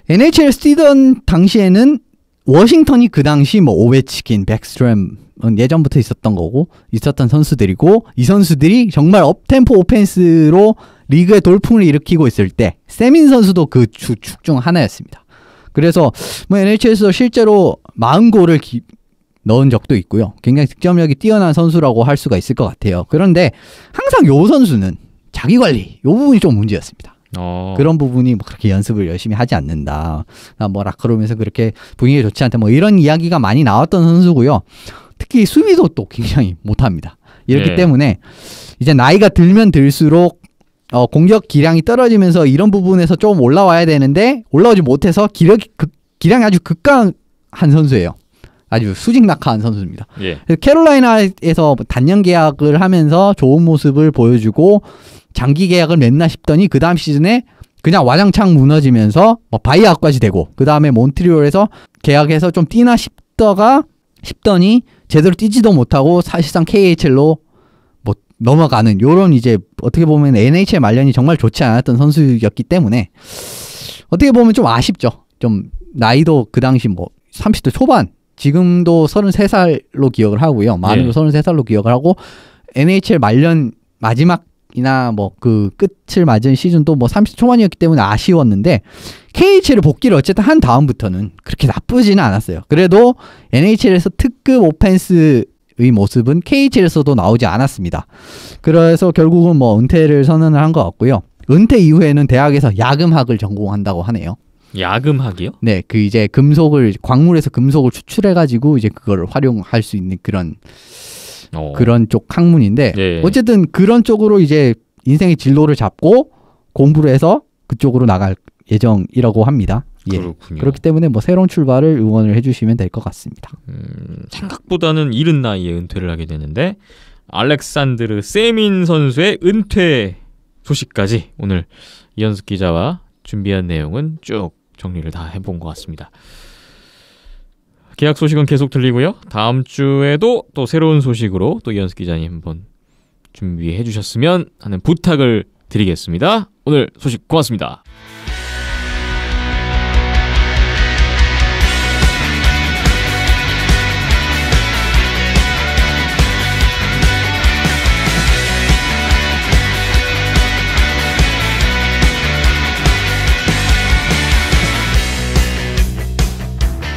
NHL 뛰던 당시에는 워싱턴이 그 당시 뭐 오베치킨, 백스트롬 예전부터 있었던 거고 있었던 선수들이고, 이 선수들이 정말 업템포 오펜스로 리그의 돌풍을 일으키고 있을 때 세민 선수도 그 축 중 하나였습니다. 그래서 뭐 NHL에서 실제로 40골을 넣은 적도 있고요. 굉장히 득점력이 뛰어난 선수라고 할 수가 있을 것 같아요. 그런데 항상 요 선수는 자기 관리 요 부분이 좀 문제였습니다. 그런 부분이 뭐 그렇게 연습을 열심히 하지 않는다. 뭐 라커룸에서 그렇게 분위기가 좋지 않다. 뭐 이런 이야기가 많이 나왔던 선수고요. 특히 수비도 또 굉장히 못합니다. 이렇기 때문에 이제 나이가 들면 들수록 공격 기량이 떨어지면서 이런 부분에서 좀 올라와야 되는데 올라오지 못해서 기량이 아주 극강한 선수예요. 아주 수직 낙하한 선수입니다. 그래서 캐롤라이나에서 단년 계약을 하면서 좋은 모습을 보여주고 장기 계약을 맺나 싶더니 그 다음 시즌에 그냥 와장창 무너지면서 뭐 바이아웃까지 되고 그 다음에 몬트리올에서 계약해서 좀 뛰나 싶더니 제대로 뛰지도 못하고 사실상 KHL로 뭐 넘어가는 요런 이제 어떻게 보면 NHL 말년이 정말 좋지 않았던 선수였기 때문에 어떻게 보면 좀 아쉽죠. 좀 나이도 그 당시 뭐 30대 초반, 지금도 33살로 기억을 하고요. 만으로 33살로 기억을 하고 NHL 말년 마지막이나 뭐 그 끝을 맞은 시즌도 뭐 30대 초반이었기 때문에 아쉬웠는데 KHL을 복귀를 어쨌든 한 다음부터는 그렇게 나쁘지는 않았어요. 그래도 NHL에서 특급 오펜스의 모습은 KHL에서도 나오지 않았습니다. 그래서 결국은 뭐 은퇴를 선언을 한 것 같고요. 은퇴 이후에는 대학에서 야금학을 전공한다고 하네요. 야금학이요? 네, 그 이제 광물에서 금속을 추출해가지고 이제 그거를 활용할 수 있는 그런 쪽 학문인데 어쨌든 그런 쪽으로 이제 인생의 진로를 잡고 공부를 해서 그쪽으로 나갈 예정이라고 합니다. 예. 그렇군요. 그렇기 때문에 뭐 새로운 출발을 응원을 해주시면 될 것 같습니다. 생각보다는 이른 나이에 은퇴를 하게 되는데 알렉산드르 세민 선수의 은퇴 소식까지 오늘 이현숙 기자와 준비한 내용은 쭉 정리를 다 해본 것 같습니다. 계약 소식은 계속 들리고요. 다음 주에도 또 새로운 소식으로 또 이현숙 기자님 한번 준비해 주셨으면 하는 부탁을 드리겠습니다. 오늘 소식 고맙습니다.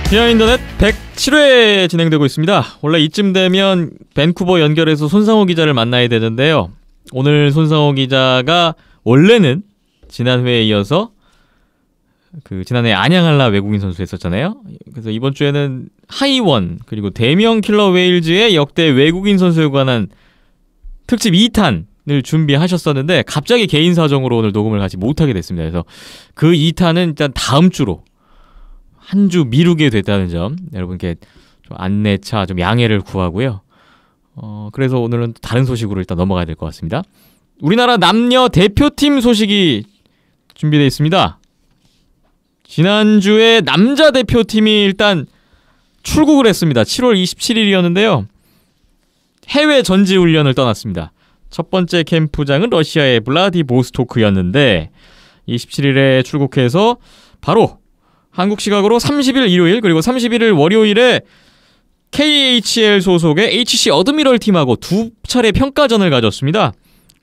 비하인더넷 107회 진행되고 있습니다. 원래 이쯤 되면 밴쿠버 연결해서 손상호 기자를 만나야 되는데요. 오늘 손상호 기자가 원래는 지난 회에 이어서 지난해 안양할라 외국인 선수 했었잖아요. 그래서 이번 주에는 하이원 그리고 대명 킬러 웨일즈의 역대 외국인 선수에 관한 특집 2탄을 준비하셨었는데 갑자기 개인 사정으로 오늘 녹음을 하지 못하게 됐습니다. 그래서 그 2탄은 일단 다음 주로 한 주 미루게 됐다는 점 여러분께 좀 안내차 좀 양해를 구하고요. 그래서 오늘은 다른 소식으로 일단 넘어가야 될 것 같습니다. 우리나라 남녀 대표팀 소식이 준비되어 있습니다. 지난주에 남자 대표팀이 일단 출국을 했습니다. 7월 27일이었는데요. 해외 전지훈련을 떠났습니다. 첫 번째 캠프장은 러시아의 블라디보스토크였는데 27일에 출국해서 바로 한국 시각으로 30일 일요일 그리고 31일 월요일에 KHL 소속의 HC 어드미럴 팀하고 두 차례 평가전을 가졌습니다.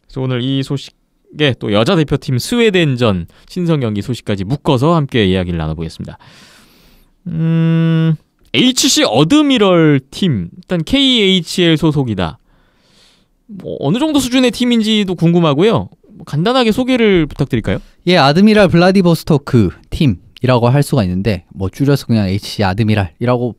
그래서 오늘 이 소식에 또 여자 대표팀 스웨덴전 신성 경기 소식까지 묶어서 함께 이야기를 나눠보겠습니다. HC 어드미럴 팀 일단 KHL 소속이다. 뭐 어느 정도 수준의 팀인지도 궁금하고요. 간단하게 소개를 부탁드릴까요? 예, 아드미랄 블라디보스토크 팀이라고 할 수가 있는데 뭐 줄여서 그냥 HC 아드미랄이라고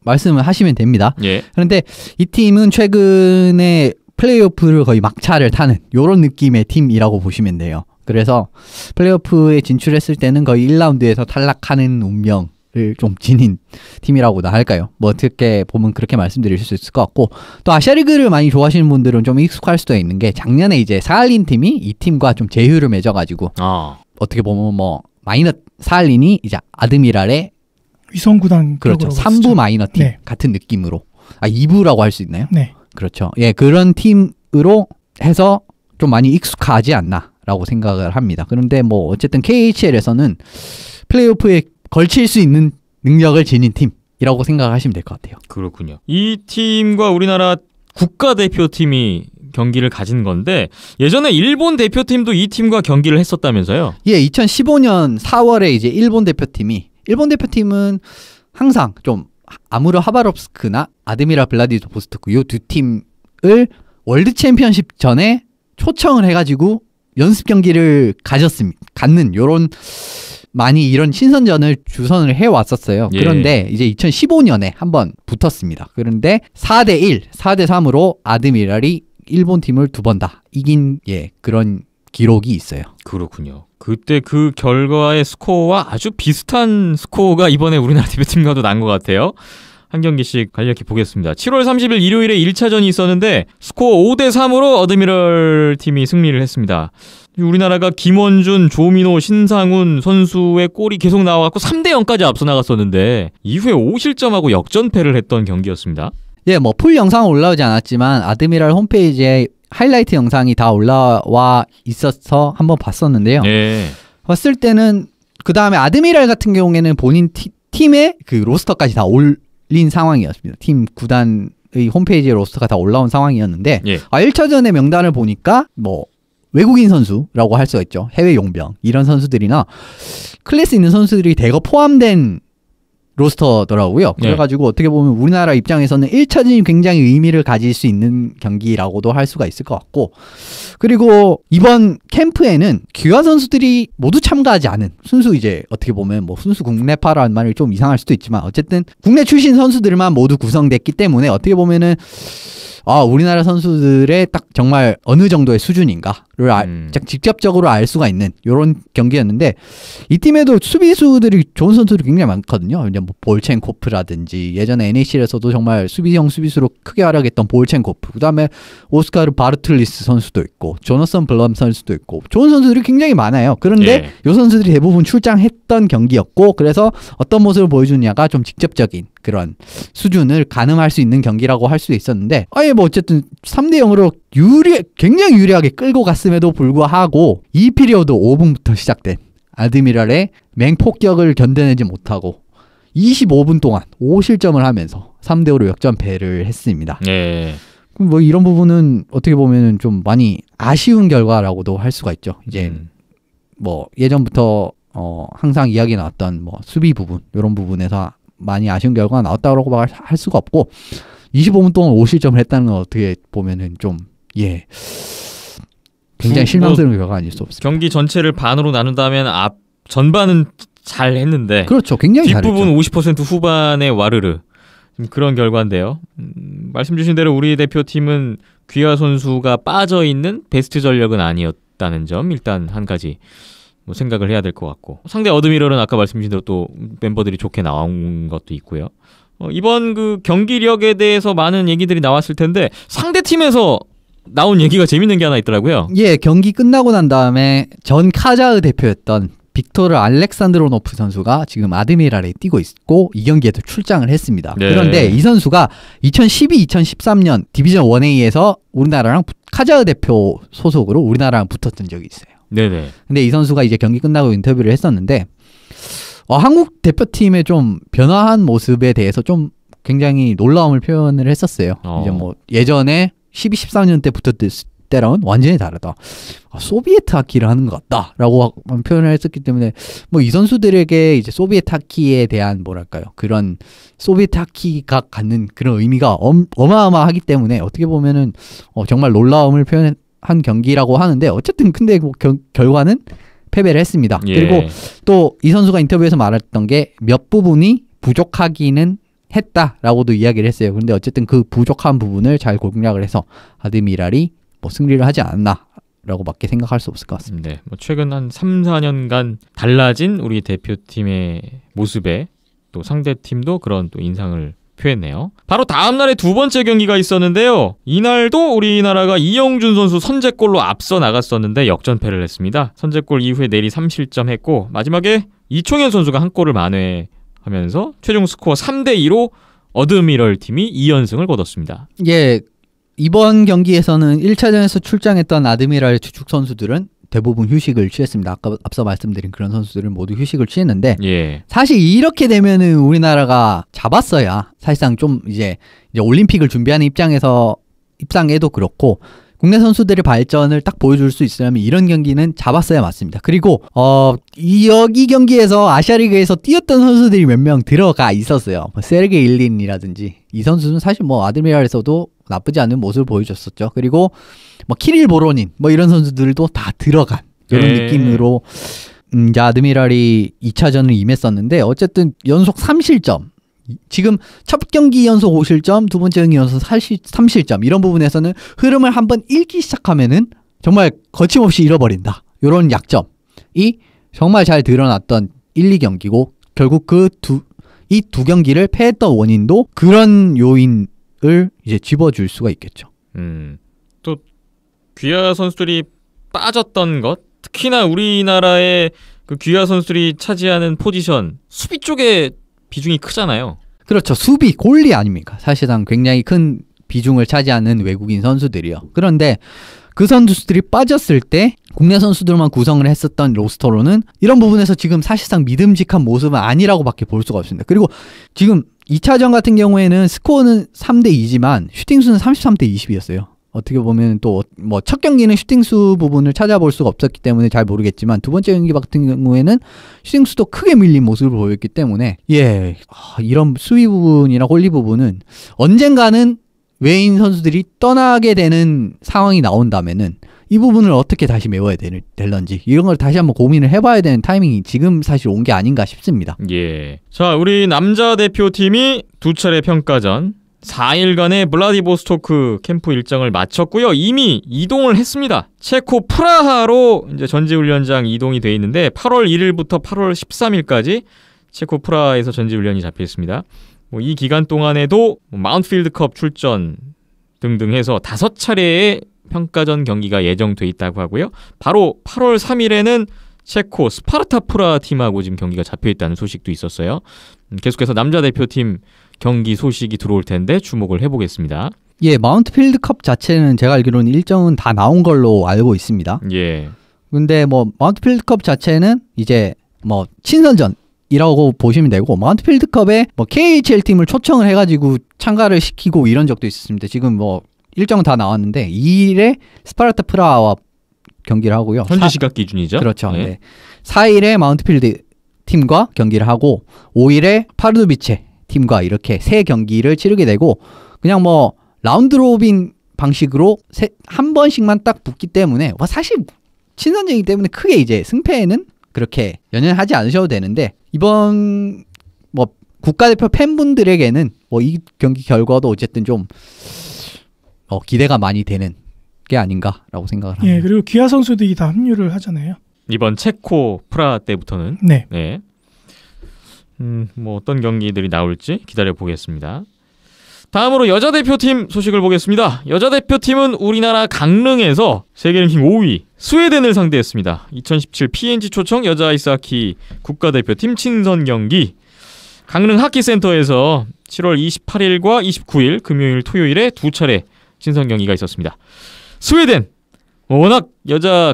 말씀을 하시면 됩니다. 예. 그런데 이 팀은 최근에 플레이오프를 거의 막차를 타는 이런 느낌의 팀이라고 보시면 돼요. 그래서 플레이오프에 진출했을 때는 거의 1라운드에서 탈락하는 운명을 좀 지닌 팀이라고나 할까요? 뭐 어떻게 보면 그렇게 말씀드릴 수 있을 것 같고, 또 아시아리그를 많이 좋아하시는 분들은 좀 익숙할 수도 있는 게 작년에 이제 사할린 팀이 이 팀과 좀 제휴를 맺어가지고 어떻게 보면 뭐 마이너 사할린이 이제 아드미랄의 위성구단, 그렇죠, 3부 마이너 팀 네. 같은 느낌으로 2부라고 할 수 있나요? 네. 그렇죠. 예, 그런 팀으로 해서 좀 많이 익숙하지 않나라고 생각을 합니다. 그런데 뭐 어쨌든 KHL에서는 플레이오프에 걸칠 수 있는 능력을 지닌 팀이라고 생각하시면 될 것 같아요. 그렇군요. 이 팀과 우리나라 국가대표팀이 경기를 가진 건데 예전에 일본 대표팀도 이 팀과 경기를 했었다면서요? 예, 2015년 4월에 이제 일본 대표팀은 항상 좀 아무르 하바롭스크나 아드미랄 블라디보스토크 이 두 팀을 월드 챔피언십 전에 초청을 해가지고 연습 경기를 갖는 요런 많이 이런 신선전을 주선을 해왔었어요. 예. 그런데 이제 2015년에 한번 붙었습니다. 그런데 4대1, 4대3으로 아드미랄이 일본 팀을 2번 다 이긴 그런 기록이 있어요. 그렇군요. 그때 그 결과의 스코어와 아주 비슷한 스코어가 이번에 우리나라 대표팀과도 난 것 같아요. 한 경기씩 간략히 보겠습니다. 7월 30일 일요일에 1차전이 있었는데 스코어 5대3으로 어드미럴 팀이 승리를 했습니다. 우리나라가 김원준, 조민호, 신상훈 선수의 골이 계속 나와갖고 3대0까지 앞서 나갔었는데 이후에 5실점하고 역전패를 했던 경기였습니다. 예, 뭐 풀 영상은 올라오지 않았지만 아드미랄 홈페이지에 하이라이트 영상이 다 올라와 있어서 한번 봤었는데요. 네. 봤을 때는 그 다음에 아드미랄 같은 경우에는 본인 팀의 그 로스터까지 다 올린 상황이었습니다. 팀 구단의 홈페이지에 로스터가 다 올라온 상황이었는데 1차전의 명단을 보니까 뭐 외국인 선수라고 할 수가 있죠. 해외 용병 이런 선수들이나 클래스 있는 선수들이 대거 포함된 로스터더라고요. 그래가지고 어떻게 보면 우리나라 입장에서는 1차전이 굉장히 의미를 가질 수 있는 경기라고도 할 수가 있을 것 같고, 그리고 이번 캠프에는 귀화 선수들이 모두 참가하지 않은 순수 이제 어떻게 보면 뭐 순수 국내파라는 말이 좀 이상할 수도 있지만 어쨌든 국내 출신 선수들만 모두 구성됐기 때문에 어떻게 보면은 우리나라 선수들의 딱 정말 어느 정도의 수준인가를 직접적으로 알 수가 있는 이런 경기였는데 이 팀에도 수비수들이 좋은 선수들이 굉장히 많거든요. 이제 뭐 볼첸코프라든지 예전에 NHL에서도 정말 수비형 수비수로 크게 활약했던 볼첸코프, 그다음에 오스카르 바르틀리스 선수도 있고 조너선 블럼 선수도 있고 좋은 선수들이 굉장히 많아요. 그런데 이 선수들이 대부분 출장했던 경기였고 그래서 어떤 모습을 보여주느냐가 좀 직접적인 그런 수준을 가늠할 수 있는 경기라고 할 수 있었는데 뭐 어쨌든 3대 0으로 굉장히 유리하게 끌고 갔음에도 불구하고 이 피리어드 5분부터 시작된 아드미랄의 맹폭격을 견뎌내지 못하고 25분 동안 5실점을 하면서 3대 5로 역전패를 했습니다. 네. 뭐 이런 부분은 어떻게 보면은 좀 많이 아쉬운 결과라고도 할 수가 있죠. 이제 뭐 예전부터 항상 이야기 나왔던 뭐 수비 부분 이런 부분에서 많이 아쉬운 결과가 나왔다고 할 수가 없고 25분 동안 5실점을 했다는 건 어떻게 보면은 좀 굉장히 실망스러운 결과가 아닐 수 없습니다. 경기 전체를 반으로 나눈다면 전반은 잘 했는데 그렇죠. 굉장히 뒷부분 잘했죠. 50% 후반에 와르르 그런 결과인데요. 말씀 주신 대로 우리 대표팀은 귀하 선수가 빠져있는 베스트 전력은 아니었다는 점 일단 한 가지 뭐 생각을 해야 될 것 같고 상대 어드미럴은 아까 말씀 주신 대로 또 멤버들이 좋게 나온 것도 있고요. 이번 그 경기력에 대해서 많은 얘기들이 나왔을 텐데 상대팀에서 나온 얘기가 재밌는 게 하나 있더라고요. 예, 경기 끝나고 난 다음에 전 카자흐 대표였던 빅토르 알렉산드로노프 선수가 지금 아드미랄에 뛰고 있고 이 경기에도 출장을 했습니다. 네. 그런데 이 선수가 2012-2013년 디비전 1A에서 우리나라랑 카자흐 대표 소속으로 우리나라랑 붙었던 적이 있어요. 네네. 근데 이 선수가 이제 경기 끝나고 인터뷰를 했었는데 한국 대표팀의 좀 변화한 모습에 대해서 좀 굉장히 놀라움을 표현을 했었어요. 이제 뭐 예전에 12-13년 때 붙었을 때랑은 완전히 다르다. 소비에트 하키를 하는 것 같다라고 표현을 했었기 때문에 뭐 이 선수들에게 이제 소비에트 하키에 대한 뭐랄까요 그런 소비에트 하키가 갖는 그런 의미가 어마어마하기 때문에 어떻게 보면은 정말 놀라움을 표현한 경기라고 하는데 어쨌든 근데 뭐 결과는 패배를 했습니다. 예. 그리고 또 이 선수가 인터뷰에서 말했던 게 몇 부분이 부족하기는 했다라고도 이야기를 했어요. 그런데 어쨌든 그 부족한 부분을 잘 공략을 해서 아드미랄이 뭐 승리를 하지 않았나라고밖에 생각할 수 없을 것 같습니다. 네, 뭐 최근 한 3-4년간 달라진 우리 대표팀의 모습에 또 상대팀도 그런 또 인상을 표했네요. 바로 다음 날에 두 번째 경기가 있었는데요. 이날도 우리나라가 이영준 선수 선제골로 앞서 나갔었는데 역전패를 했습니다. 선제골 이후에 내리 3실점했고 마지막에 이총현 선수가 한 골을 만회하면서 최종 스코어 3대2로 어드미럴 팀이 2연승을 거뒀습니다. 예, 이번 경기에서는 1차전에서 출장했던 아드미랄 주축 선수들은 대부분 휴식을 취했습니다. 아까 앞서 말씀드린 그런 선수들은 모두 휴식을 취했는데 사실 이렇게 되면은 우리나라가 잡았어야 사실상 좀 이제 올림픽을 준비하는 입장에도 그렇고 국내 선수들의 발전을 딱 보여줄 수 있으려면 이런 경기는 잡았어야 맞습니다. 그리고 이 경기에서 아시아리그에서 뛰었던 선수들이 몇 명 들어가 있었어요. 세르게 일린이라든지 이 선수는 사실 뭐 아드미랄에서도 나쁘지 않은 모습을 보여줬었죠. 그리고 뭐 키릴 보로닌 뭐 이런 선수들도 다 들어간 이런 느낌으로 아드미랄이 2차전을 임했었는데 어쨌든 연속 3실점 지금 첫 경기 연속 5실점 두 번째 경기 연속 3실점 이런 부분에서는 흐름을 한번 읽기 시작하면은 정말 거침없이 잃어버린다. 이런 약점이 정말 잘 드러났던 1, 2경기고 결국 이 두 경기를 패했던 원인도 그런 요인을 이제 집어줄 수가 있겠죠. 또 귀하 선수들이 빠졌던 것, 특히나 우리나라의 그 귀하 선수들이 차지하는 포지션 수비 쪽에 비중이 크잖아요. 그렇죠. 수비, 골리 아닙니까? 사실상 굉장히 큰 비중을 차지하는 외국인 선수들이요. 그런데 그 선수들이 빠졌을 때 국내 선수들만 구성을 했었던 로스터로는 이런 부분에서 지금 사실상 믿음직한 모습은 아니라고밖에 볼 수가 없습니다. 그리고 지금 2차전 같은 경우에는 스코어는 3대2지만 슈팅수는 33대20이었어요. 어떻게 보면 또 뭐 첫 경기는 슈팅수 부분을 찾아볼 수가 없었기 때문에 잘 모르겠지만 두 번째 경기 같은 경우에는 슈팅수도 크게 밀린 모습을 보였기 때문에 이런 수비 부분이나 골리 부분은 언젠가는 외인 선수들이 떠나게 되는 상황이 나온다면은 이 부분을 어떻게 다시 메워야 될런지 이런 걸 다시 한번 고민을 해봐야 되는 타이밍이 지금 사실 온 게 아닌가 싶습니다. 예. 자, 우리 남자 대표팀이 두 차례 평가전 4일간의 블라디보스토크 캠프 일정을 마쳤고요. 이미 이동을 했습니다. 체코 프라하로 이제 전지훈련장 이동이 돼 있는데 8월 1일부터 8월 13일까지 체코 프라하에서 전지훈련이 잡혀 있습니다. 이 기간 동안에도 마운트 필드컵 출전 등등 해서 5차례의 평가전 경기가 예정돼 있다고 하고요. 바로 8월 3일에는 체코 스파르타 프라하 팀하고 지금 경기가 잡혀 있다는 소식도 있었어요. 계속해서 남자 대표팀 경기 소식이 들어올 텐데 주목을 해보겠습니다. 예, 마운트 필드컵 자체는 제가 알기로는 일정은 다 나온 걸로 알고 있습니다. 예. 근데 뭐 마운트 필드컵 자체는 이제 뭐 친선전이라고 보시면 되고, 마운트 필드컵에 뭐 KHL 팀을 초청을 해가지고 참가를 시키고 이런 적도 있었습니다. 지금 뭐 일정은 다 나왔는데 2일에 스파르타 프라하와 경기를 하고요. 현지 시각 기준이죠. 그렇죠. 네. 네. 4일에 마운트 필드 팀과 경기를 하고 5일에 파르두비체 팀과 이렇게 3경기를 치르게 되고, 그냥 뭐 라운드 로빈 방식으로 한 번씩만 딱 붙기 때문에 사실 친선전이기 때문에 크게 이제 승패에는 그렇게 연연하지 않으셔도 되는데, 이번 뭐 국가대표 팬분들에게는 뭐 이 경기 결과도 어쨌든 좀 기대가 많이 되는 게 아닌가라고 생각을 합니다. 예, 그리고 기아 선수들이 다 합류를 하잖아요. 이번 체코 프라하 때부터는 네. 네. 뭐 어떤 경기들이 나올지 기다려 보겠습니다. 다음으로 여자 대표팀 소식을 보겠습니다. 여자 대표팀은 우리나라 강릉에서 세계 랭킹 5위 스웨덴을 상대했습니다. 2017 PNG 초청 여자 아이스하키 국가대표팀 친선 경기 강릉 하키센터에서 7월 28일과 29일 금요일 토요일에 2차례 친선 경기가 있었습니다. 스웨덴 워낙 여자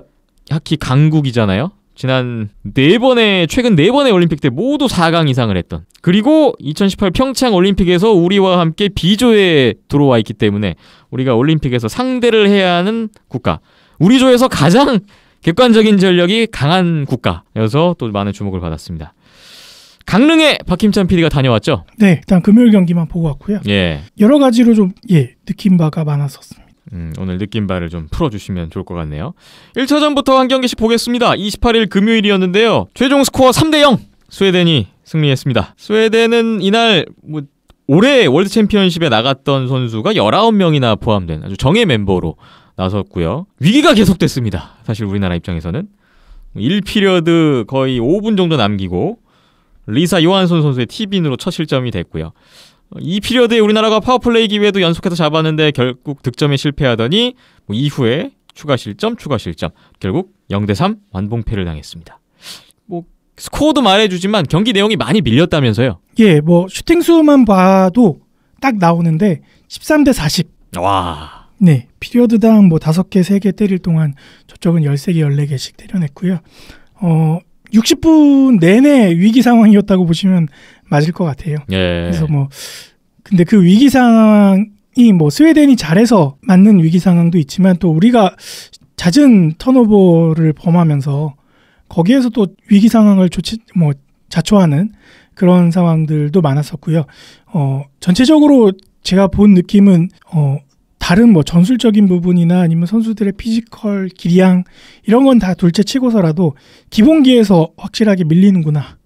하키 강국이잖아요. 지난 최근 4번의 올림픽 때 모두 4강 이상을 했던, 그리고 2018 평창 올림픽에서 우리와 함께 B조에 들어와 있기 때문에 우리가 올림픽에서 상대를 해야 하는 국가, 우리 조에서 가장 객관적인 전력이 강한 국가여서 또 많은 주목을 받았습니다. 강릉에 박힘찬 PD가 다녀왔죠? 네, 일단 금요일 경기만 보고 왔고요. 예. 여러 가지로 좀 느낀 바가 많았었습니다. 오늘 느낀 바를 좀 풀어주시면 좋을 것 같네요. 1차전부터 한 경기씩 보겠습니다. 28일 금요일이었는데요. 최종 스코어 3대0 스웨덴이 승리했습니다. 스웨덴은 이날 올해 월드 챔피언십에 나갔던 선수가 19명이나 포함된 아주 정예 멤버로 나섰고요. 위기가 계속됐습니다. 사실 우리나라 입장에서는 1피리어드 거의 5분 정도 남기고 리사 요한손 선수의 티빈으로 첫 실점이 됐고요. 이 피리어드에 우리나라가 파워플레이 기회도 연속해서 잡았는데 결국 득점에 실패하더니 이후에 추가 실점 결국 0대3 완봉패를 당했습니다. 스코어도 말해주지만 경기 내용이 많이 밀렸다면서요? 예, 슈팅 수만 봐도 딱 나오는데 13대 40. 와. 네, 피리어드당 5개, 3개 때릴 동안 저쪽은 13개, 14개씩 때려냈고요. 60분 내내 위기 상황이었다고 보시면 맞을 것 같아요. 예. 그래서 근데 그 위기 상황이 스웨덴이 잘해서 맞는 위기 상황도 있지만 또 우리가 잦은 턴오버를 범하면서 거기에서 또 위기 상황을 자초하는 그런 상황들도 많았었고요. 전체적으로 제가 본 느낌은 다른 전술적인 부분이나 아니면 선수들의 피지컬, 기량 이런 건 다 둘째 치고서라도 기본기에서 확실하게 밀리는구나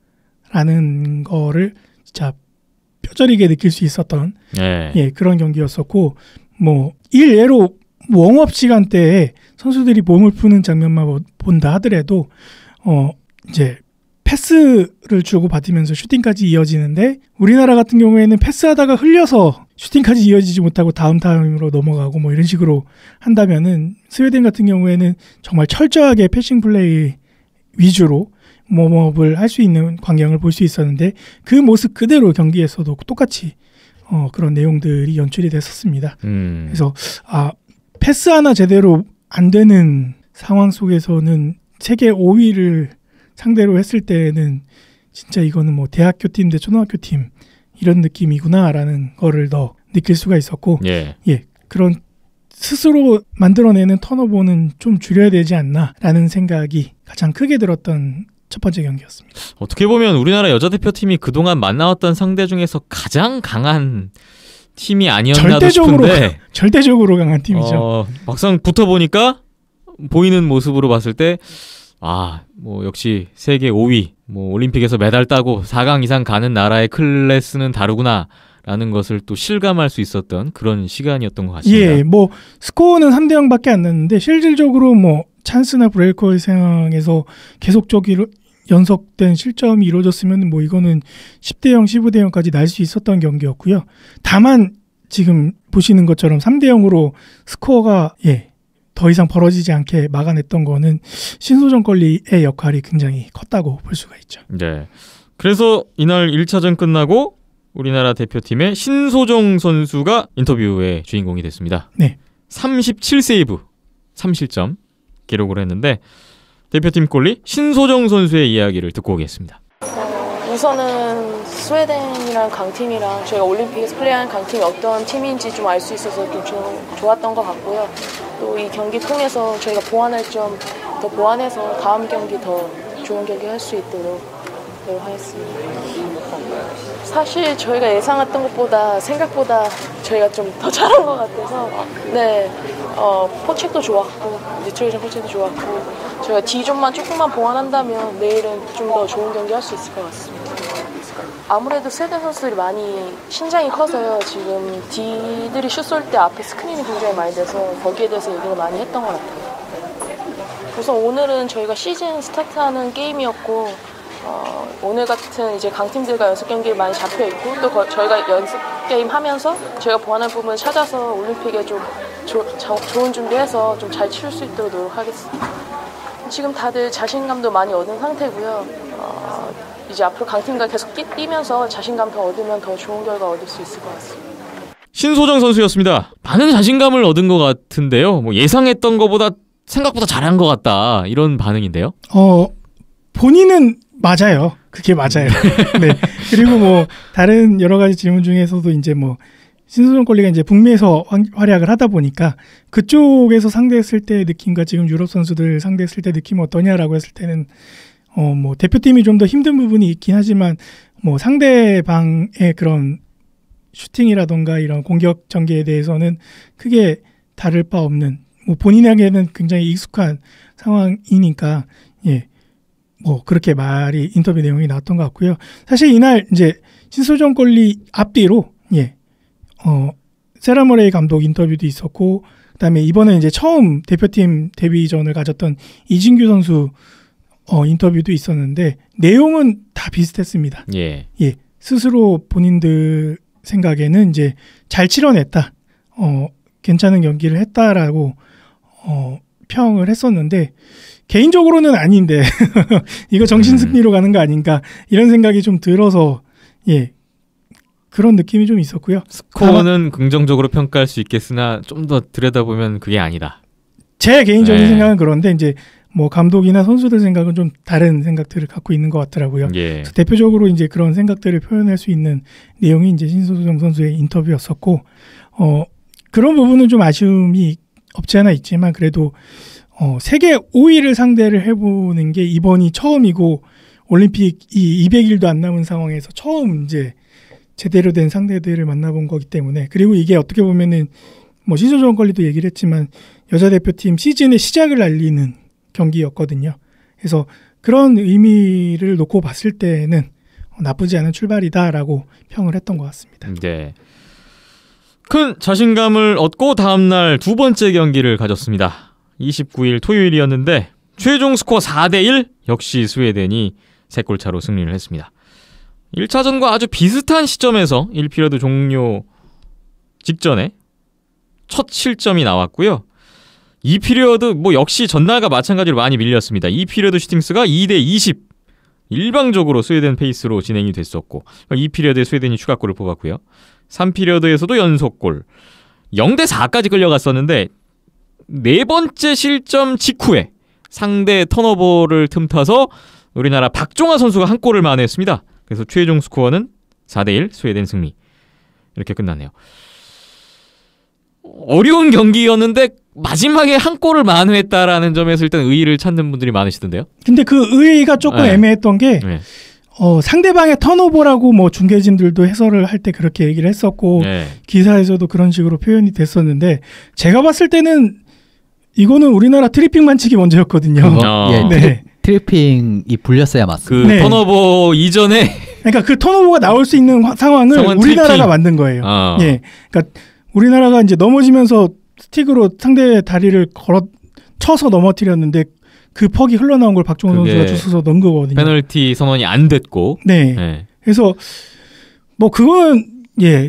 라는 거를 진짜 뼈저리게 느낄 수 있었던 그런 경기였었고, 일례로 웜업 시간대에 선수들이 몸을 푸는 장면만 본다 하더라도 이제 패스를 주고 받으면서 슈팅까지 이어지는데, 우리나라 같은 경우에는 패스하다가 흘려서 슈팅까지 이어지지 못하고 다음 타임으로 넘어가고 이런 식으로 한다면은, 스웨덴 같은 경우에는 정말 철저하게 패싱 플레이 위주로 웜업을 할 수 있는 광경을 볼 수 있었는데, 그 모습 그대로 경기에서도 똑같이 그런 내용들이 연출이 됐었습니다. 그래서 패스 하나 제대로 안 되는 상황 속에서는 세계 5위를 상대로 했을 때는 진짜 이거는 대학교 팀 대 초등학교 팀 이런 느낌이구나라는 거를 더 느낄 수가 있었고, 그런 스스로 만들어내는 턴오버는 좀 줄여야 되지 않나라는 생각이 가장 크게 들었던 첫 번째 경기였습니다. 어떻게 보면 우리나라 여자 대표팀이 그동안 만나왔던 상대 중에서 가장 강한 팀이 아니었나도 싶은데, 절대적으로 강한 팀이죠. 막상 붙어보니까 보이는 모습으로 봤을 때 역시 세계 5위, 올림픽에서 메달 따고 4강 이상 가는 나라의 클래스는 다르구나 라는 것을 또 실감할 수 있었던 그런 시간이었던 것 같습니다. 예, 뭐 스코어는 3대 0밖에 안 났는데 실질적으로 뭐 찬스나 브레이크의 상황에서 계속적으로 연속된 실점이 이루어졌으면 뭐 이거는 10대 0, 15대 0까지 날 수 있었던 경기였고요. 다만 지금 보시는 것처럼 3대 0으로 스코어가 더 이상 벌어지지 않게 막아냈던 거는 신소정 꼴리의 역할이 굉장히 컸다고 볼 수가 있죠. 네. 그래서 이날 1차전 끝나고 우리나라 대표팀의 신소정 선수가 인터뷰의 주인공이 됐습니다. 네. 37세이브, 3실점 기록을 했는데 대표팀 꼴리 신소정 선수의 이야기를 듣고 오겠습니다. 우선은 스웨덴이랑 강팀이랑 저희가 올림픽에서 플레이하는 강팀이 어떤 팀인지 좀 알 수 있어서 좀 좋았던 것 같고요. 또 이 경기 통해서 저희가 보완할 점 더 보완해서 다음 경기 더 좋은 경기 할 수 있도록 노력하겠습니다. 사실 저희가 예상했던 것보다 생각보다 저희가 좀 더 잘한 것 같아서 포책도 좋았고 니트로이전 포책도 좋았고 저희가 D존만 조금만 보완한다면 내일은 좀 더 좋은 경기 할 수 있을 것 같습니다. 아무래도 스웨덴 선수들이 많이 신장이 커서요. 지금 D들이 슛 쏠 때 앞에 스크린이 굉장히 많이 돼서 거기에 대해서 얘기를 많이 했던 것 같아요. 우선 오늘은 저희가 시즌 스타트하는 게임이었고 오늘 같은 이제 강팀들과 연습 경기에 많이 잡혀 있고 또 저희가 연습 게임 하면서 저희가 보완할 부분을 찾아서 올림픽에 좀 좋은 준비해서 좀 잘 치를 수 있도록 노력하겠습니다. 지금 다들 자신감도 많이 얻은 상태고요. 이제 앞으로 강팀과 계속 뛰면서 자신감 더 얻으면 더 좋은 결과 얻을 수 있을 것 같습니다. 신소정 선수였습니다. 많은 자신감을 얻은 것 같은데요. 뭐 예상했던 것보다 생각보다 잘한 것 같다 이런 반응인데요. 본인은 맞아요. 그게 맞아요. 네. 그리고 뭐 다른 여러 가지 질문 중에서도 이제 뭐 신소정 꼴리가 이제 북미에서 활약을 하다 보니까 그쪽에서 상대했을 때의 느낌과 지금 유럽 선수들 상대했을 때 느낌이 어떠냐라고 했을 때는 뭐 대표팀이 좀 더 힘든 부분이 있긴 하지만 뭐 상대방의 그런 슈팅이라던가 이런 공격 전개에 대해서는 크게 다를 바 없는 뭐 본인에게는 굉장히 익숙한 상황이니까 뭐 그렇게 말이 인터뷰 내용이 나왔던 것 같고요. 사실 이날 이제 신소정 꼴리 앞뒤로 세라모레이 감독 인터뷰도 있었고 그다음에 이번에 이제 처음 대표팀 데뷔전을 가졌던 이진규 선수 인터뷰도 있었는데 내용은 다 비슷했습니다. 예. 스스로 본인들 생각에는 이제 잘 치러냈다. 괜찮은 경기를 했다라고 평을 했었는데 개인적으로는 아닌데 이거 정신 승리로 가는 거 아닌가 이런 생각이 좀 들어서 그런 느낌이 좀 있었고요. 스코어는 긍정적으로 평가할 수 있겠으나 좀 더 들여다보면 그게 아니다. 제 개인적인 생각은 그런데 이제 뭐 감독이나 선수들 생각은 좀 다른 생각들을 갖고 있는 것 같더라고요. 그래서 대표적으로 이제 그런 생각들을 표현할 수 있는 내용이 이제 신소정 선수의 인터뷰였었고 그런 부분은 좀 아쉬움이 없지 않아 있지만 그래도 세계 5위를 상대를 해보는 게 이번이 처음이고 올림픽이 200일도 안 남은 상황에서 처음 이제 제대로 된 상대들을 만나본 거기 때문에 그리고 이게 어떻게 보면은 뭐 신소정 꼴리도 얘기를 했지만 여자 대표팀 시즌의 시작을 알리는 경기였거든요. 그래서 그런 의미를 놓고 봤을 때는 나쁘지 않은 출발이다라고 평을 했던 것 같습니다. 네. 큰 자신감을 얻고 다음날 두 번째 경기를 가졌습니다. 29일 토요일이었는데 최종 스코어 4대1 역시 스웨덴이 3골 차로 승리를 했습니다. 1차전과 아주 비슷한 시점에서 1피리어드 종료 직전에 첫 실점이 나왔고요. 2피리어드 뭐 역시 전날과 마찬가지로 많이 밀렸습니다. 2피리어드 슈팅스가 2대20 일방적으로 스웨덴 페이스로 진행이 됐었고 2피리어드에 스웨덴이 추가골을 뽑았고요. 3피리어드에서도 연속골 0대4까지 끌려갔었는데 네 번째 실점 직후에 상대 턴오버를 틈타서 우리나라 박종화 선수가 한 골을 만회했습니다. 그래서 최종 스코어는 4대1 스웨덴 승리 이렇게 끝났네요. 어려운 경기였는데 마지막에 한 골을 만회했다라는 점에서 일단 의의를 찾는 분들이 많으시던데요. 근데 그 의의가 조금 애매했던 게 상대방의 턴오버라고 뭐 중계진들도 해설을 할 때 그렇게 얘기를 했었고 기사에서도 그런 식으로 표현이 됐었는데 제가 봤을 때는 이거는 우리나라 트리핑 만치기 먼저였거든요. 트리핑이 불렸어야 맞습니다. 턴오버 이전에 그러니까 그 턴오버가 나올 수 있는 상황을 우리나라가 트리킹. 만든 거예요. 예, 그러니까 우리나라가 이제 넘어지면서 스틱으로 상대의 다리를 쳐서 넘어뜨렸는데 그 퍽이 흘러나온 걸 박종훈 그게 선수가 주워서 넣은 거거든요. 페널티 선언이 안 됐고. 네. 네. 그래서 뭐 그건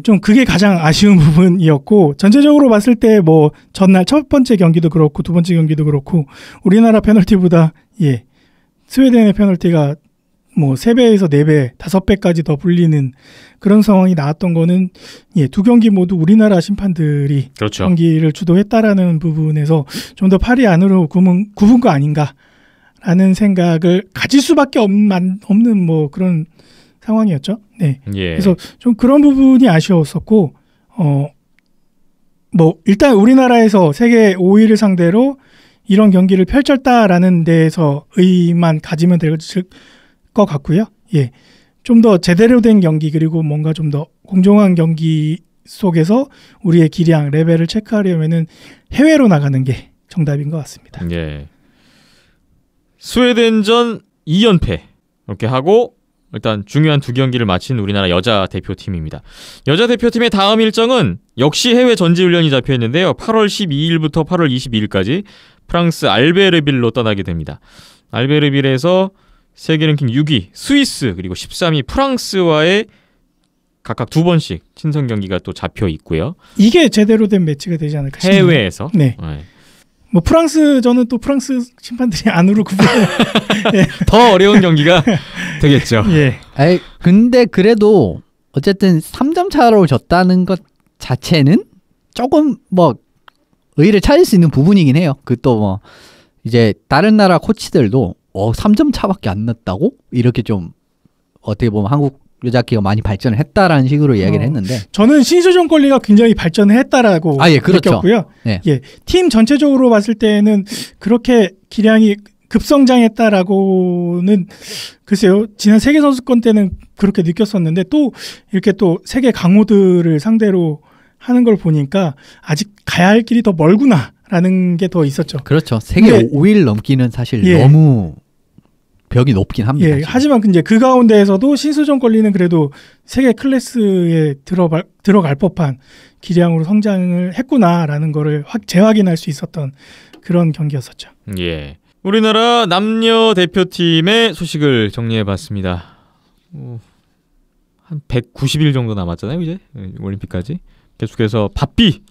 좀 그게 가장 아쉬운 부분이었고 전체적으로 봤을 때 뭐 전날 첫 번째 경기도 그렇고 두 번째 경기도 그렇고 우리나라 페널티보다 스웨덴의 페널티가 뭐 3배에서 4배, 5배까지 더 불리는 그런 상황이 나왔던 거는 두 경기 모두 우리나라 심판들이 그렇죠. 경기를 주도했다라는 부분에서 좀 더 팔이 안으로 굽은 거 아닌가라는 생각을 가질 수밖에 없는 뭐 그런 상황이었죠. 네. 예. 그래서 좀 그런 부분이 아쉬웠었고, 뭐 일단 우리나라에서 세계 5위를 상대로 이런 경기를 펼쳤다라는 데에서 의의만 가지면 될 것 같고요. 예. 좀 더 제대로 된 경기 그리고 뭔가 좀 더 공정한 경기 속에서 우리의 기량, 레벨을 체크하려면은 해외로 나가는 게 정답인 것 같습니다. 예. 스웨덴전 2연패 이렇게 하고 일단 중요한 2경기를 마친 우리나라 여자 대표팀입니다. 여자 대표팀의 다음 일정은 역시 해외 전지훈련이 잡혀있는데요. 8월 12일부터 8월 22일까지 프랑스 알베르빌로 떠나게 됩니다. 알베르빌에서 세계 랭킹 6위 스위스 그리고 13위 프랑스와의 각각 2번씩 친선 경기가 또 잡혀 있고요. 이게 제대로 된 매치가 되지 않을까 싶네요. 해외에서. 네. 뭐 프랑스전은 또 프랑스 심판들이 안으로 구분해. 더 어려운 경기가 되겠죠. 예. 근데 그래도 어쨌든 3점 차로 졌다는 것 자체는 조금 뭐 의의를 찾을 수 있는 부분이긴 해요. 그 또 뭐 이제 다른 나라 코치들도 3점 차밖에 안 났다고? 이렇게 좀 어떻게 보면 한국 여자키가 많이 발전을 했다라는 식으로 이야기를 했는데 저는 신수전 권리가 굉장히 발전했다라고 그렇죠. 느꼈고요. 네. 팀 전체적으로 봤을 때는 그렇게 기량이 급성장했다라고는 글쎄요. 지난 세계 선수권 때는 그렇게 느꼈었는데 또 이렇게 또 세계 강호들을 상대로 하는 걸 보니까 아직 가야 할 길이 더 멀구나라는 게 더 있었죠. 그렇죠. 세계 5일 넘기는 사실 너무 벽이 높긴 합니다. 하지만 이제 그 가운데에서도 신수전 권리는 그래도 세계 클래스에 들어갈 법한 기량으로 성장을 했구나라는 거를 재확인할 수 있었던 그런 경기였었죠. 예. 우리나라 남녀 대표팀의 소식을 정리해봤습니다. 한 190일 정도 남았잖아요, 이제 올림픽까지. 계속해서 바삐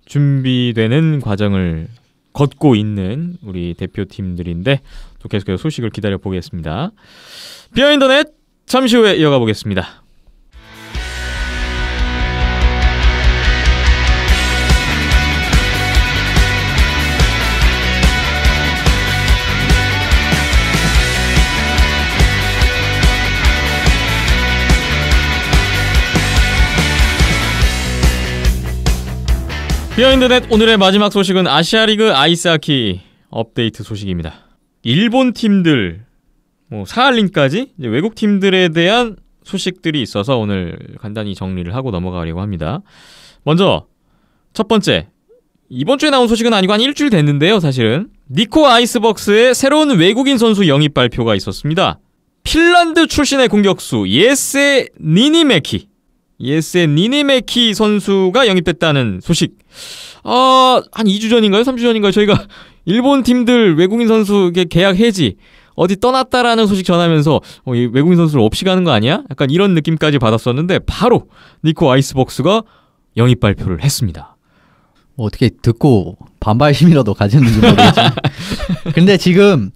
준비되는 과정을 걷고 있는 우리 대표팀들인데 또 계속해서 소식을 기다려보겠습니다. 비하인더넷 잠시 후에 이어가 보겠습니다. 비하인드넷 오늘의 마지막 소식은 아시아리그 아이스하키 업데이트 소식입니다. 일본 팀들, 사할린까지 외국 팀들에 대한 소식들이 있어서 오늘 간단히 정리를 하고 넘어가려고 합니다. 먼저 첫 번째, 이번 주에 나온 소식은 아니고 한 일주일 됐는데요. 사실은 니코 아이스벅스의 새로운 외국인 선수 영입 발표가 있었습니다. 핀란드 출신의 공격수 예세 니니메키 선수가 영입됐다는 소식. 한 2주 전인가요? 3주 전인가요? 저희가 일본 팀들 외국인 선수 계약 해지 어디 떠났다라는 소식 전하면서 이 외국인 선수를 없이 가는 거 아니야? 약간 이런 느낌까지 받았었는데 바로 니코 아이스벅스가 영입 발표를 했습니다. 어떻게 듣고 반발심이라도 가졌는지 모르겠지만 근데 지금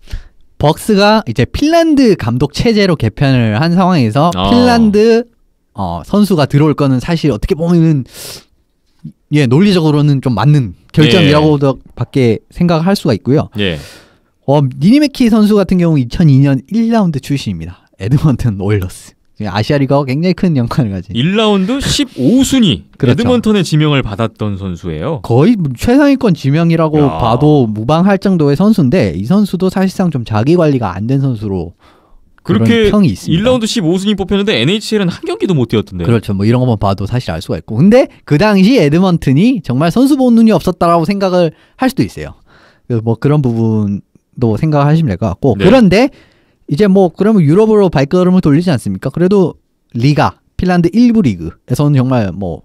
벅스가 이제 핀란드 감독 체제로 개편을 한 상황에서 핀란드 선수가 들어올 거는 사실 어떻게 보면은 논리적으로는 좀 맞는 결정이라고도 밖에 생각을 할 수가 있고요. 니니메키 선수 같은 경우 2002년 1라운드 출신입니다. 에드먼턴 오일러스. 아시아리그가 굉장히 큰 역할을 가진 1라운드 15순위 그렇죠. 에드먼턴의 지명을 받았던 선수예요. 거의 최상위권 지명이라고 봐도 무방할 정도의 선수인데 이 선수도 사실상 좀 자기 관리가 안 된 선수로 그렇게 평이 있습니다. 1라운드 15순위 뽑혔는데 NHL은 한 경기도 못 뛰었던데요. 그렇죠. 뭐 이런 것만 봐도 사실 알 수가 있고. 근데 그 당시 에드먼튼이 정말 선수 본 눈이 없었다라고 생각을 할 수도 있어요. 뭐 그런 부분도 생각하시면 될 것 같고. 네. 그런데 이제 뭐 그러면 유럽으로 발걸음을 돌리지 않습니까? 그래도 리가 핀란드 1부 리그에서는 정말 뭐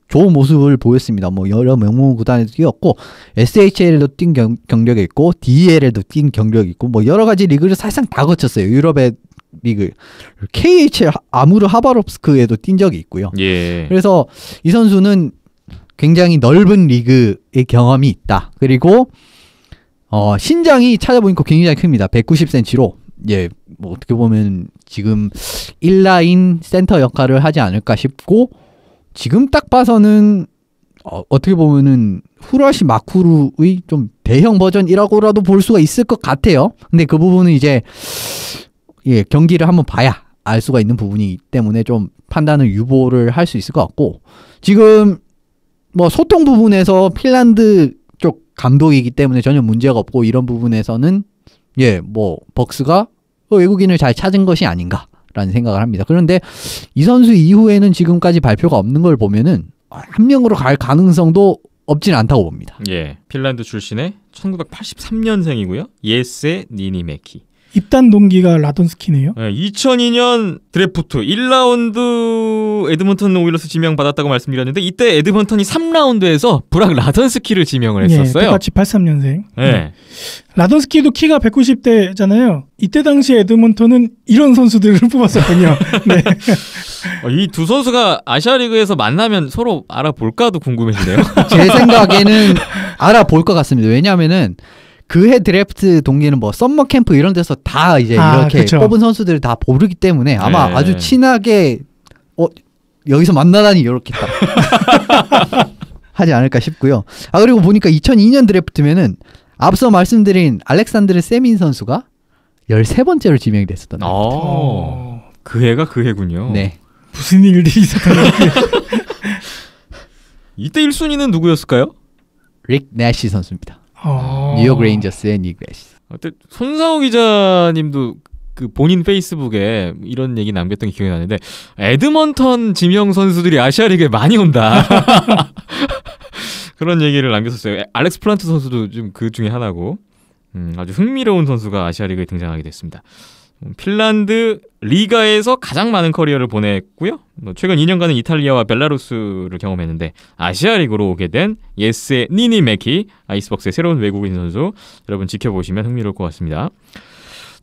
좋은 모습을 보였습니다. 뭐 여러 명문 구단에도 뛰었고 SHL에도 뛴 경력이 있고 DEL에도 뛴 경력이 있고 뭐 여러 가지 리그를 사실상 다 거쳤어요. 유럽의 리그 KHL 아무르 하바롭스크에도 뛴 적이 있고요. 예. 그래서 이 선수는 굉장히 넓은 리그의 경험이 있다. 그리고 신장이 찾아보니까 굉장히 큽니다. 190cm로 예, 뭐 어떻게 보면 지금 1라인 센터 역할을 하지 않을까 싶고 지금 딱 봐서는 어떻게 보면은 후라시 마쿠루의 좀 대형 버전이라고라도 볼 수가 있을 것 같아요. 근데 그 부분은 이제 예, 경기를 한번 봐야 알 수가 있는 부분이기 때문에 좀 판단을 유보를 할 수 있을 것 같고 지금 뭐 소통 부분에서 핀란드 쪽 감독이기 때문에 전혀 문제가 없고 이런 부분에서는 예, 뭐 벅스가 외국인을 잘 찾은 것이 아닌가라는 생각을 합니다. 그런데 이 선수 이후에는 지금까지 발표가 없는 걸 보면은 한 명으로 갈 가능성도 없진 않다고 봅니다. 예. 핀란드 출신의 1983년생이고요. 예세 니니메키. 입단 동기가 라돈스키네요. 네, 2002년 드래프트 1라운드 에드먼턴 오일러스 지명받았다고 말씀드렸는데 이때 에드먼턴이 3라운드에서 브락 라던스키를 지명을 했었어요. 예, 똑같이 83년생. 네. 라돈스키도 키가 190대잖아요. 이때 당시 에드먼턴은 이런 선수들을 뽑았었군요. 네. 이 두 선수가 아시아리그에서 만나면 서로 알아볼까도 궁금해지네요. 제 생각에는 알아볼 것 같습니다. 왜냐하면은 그해 드래프트 동기는 뭐 썸머 캠프 이런 데서 다 이제 이렇게 그쵸. 뽑은 선수들을 다 모르기 때문에 아마 네. 아주 친하게 여기서 만나다니 이렇게 딱 하지 않을까 싶고요. 그리고 보니까 2002년 드래프트면은 앞서 말씀드린 알렉산드르 세민 선수가 13번째로 지명이 됐었던 그 해가 그 해군요. 네. 무슨 일들이 있었던 거예요? 이때 1순위는 누구였을까요? 릭 내시 선수입니다. 뉴욕 레인저스의 릭 내시. 손상호 기자님도 그 본인 페이스북에 이런 얘기 남겼던 게 기억이 나는데 에드먼턴 지명 선수들이 아시아리그에 많이 온다. 그런 얘기를 남겼었어요. 알렉스 플란트 선수도 좀 그 중에 하나고 아주 흥미로운 선수가 아시아리그에 등장하게 됐습니다. 핀란드 리가에서 가장 많은 커리어를 보냈고요. 최근 2년간은 이탈리아와 벨라루스를 경험했는데 아시아리그로 오게 된 예세 니니메키 아이스벅스의 새로운 외국인 선수 여러분 지켜보시면 흥미로울 것 같습니다.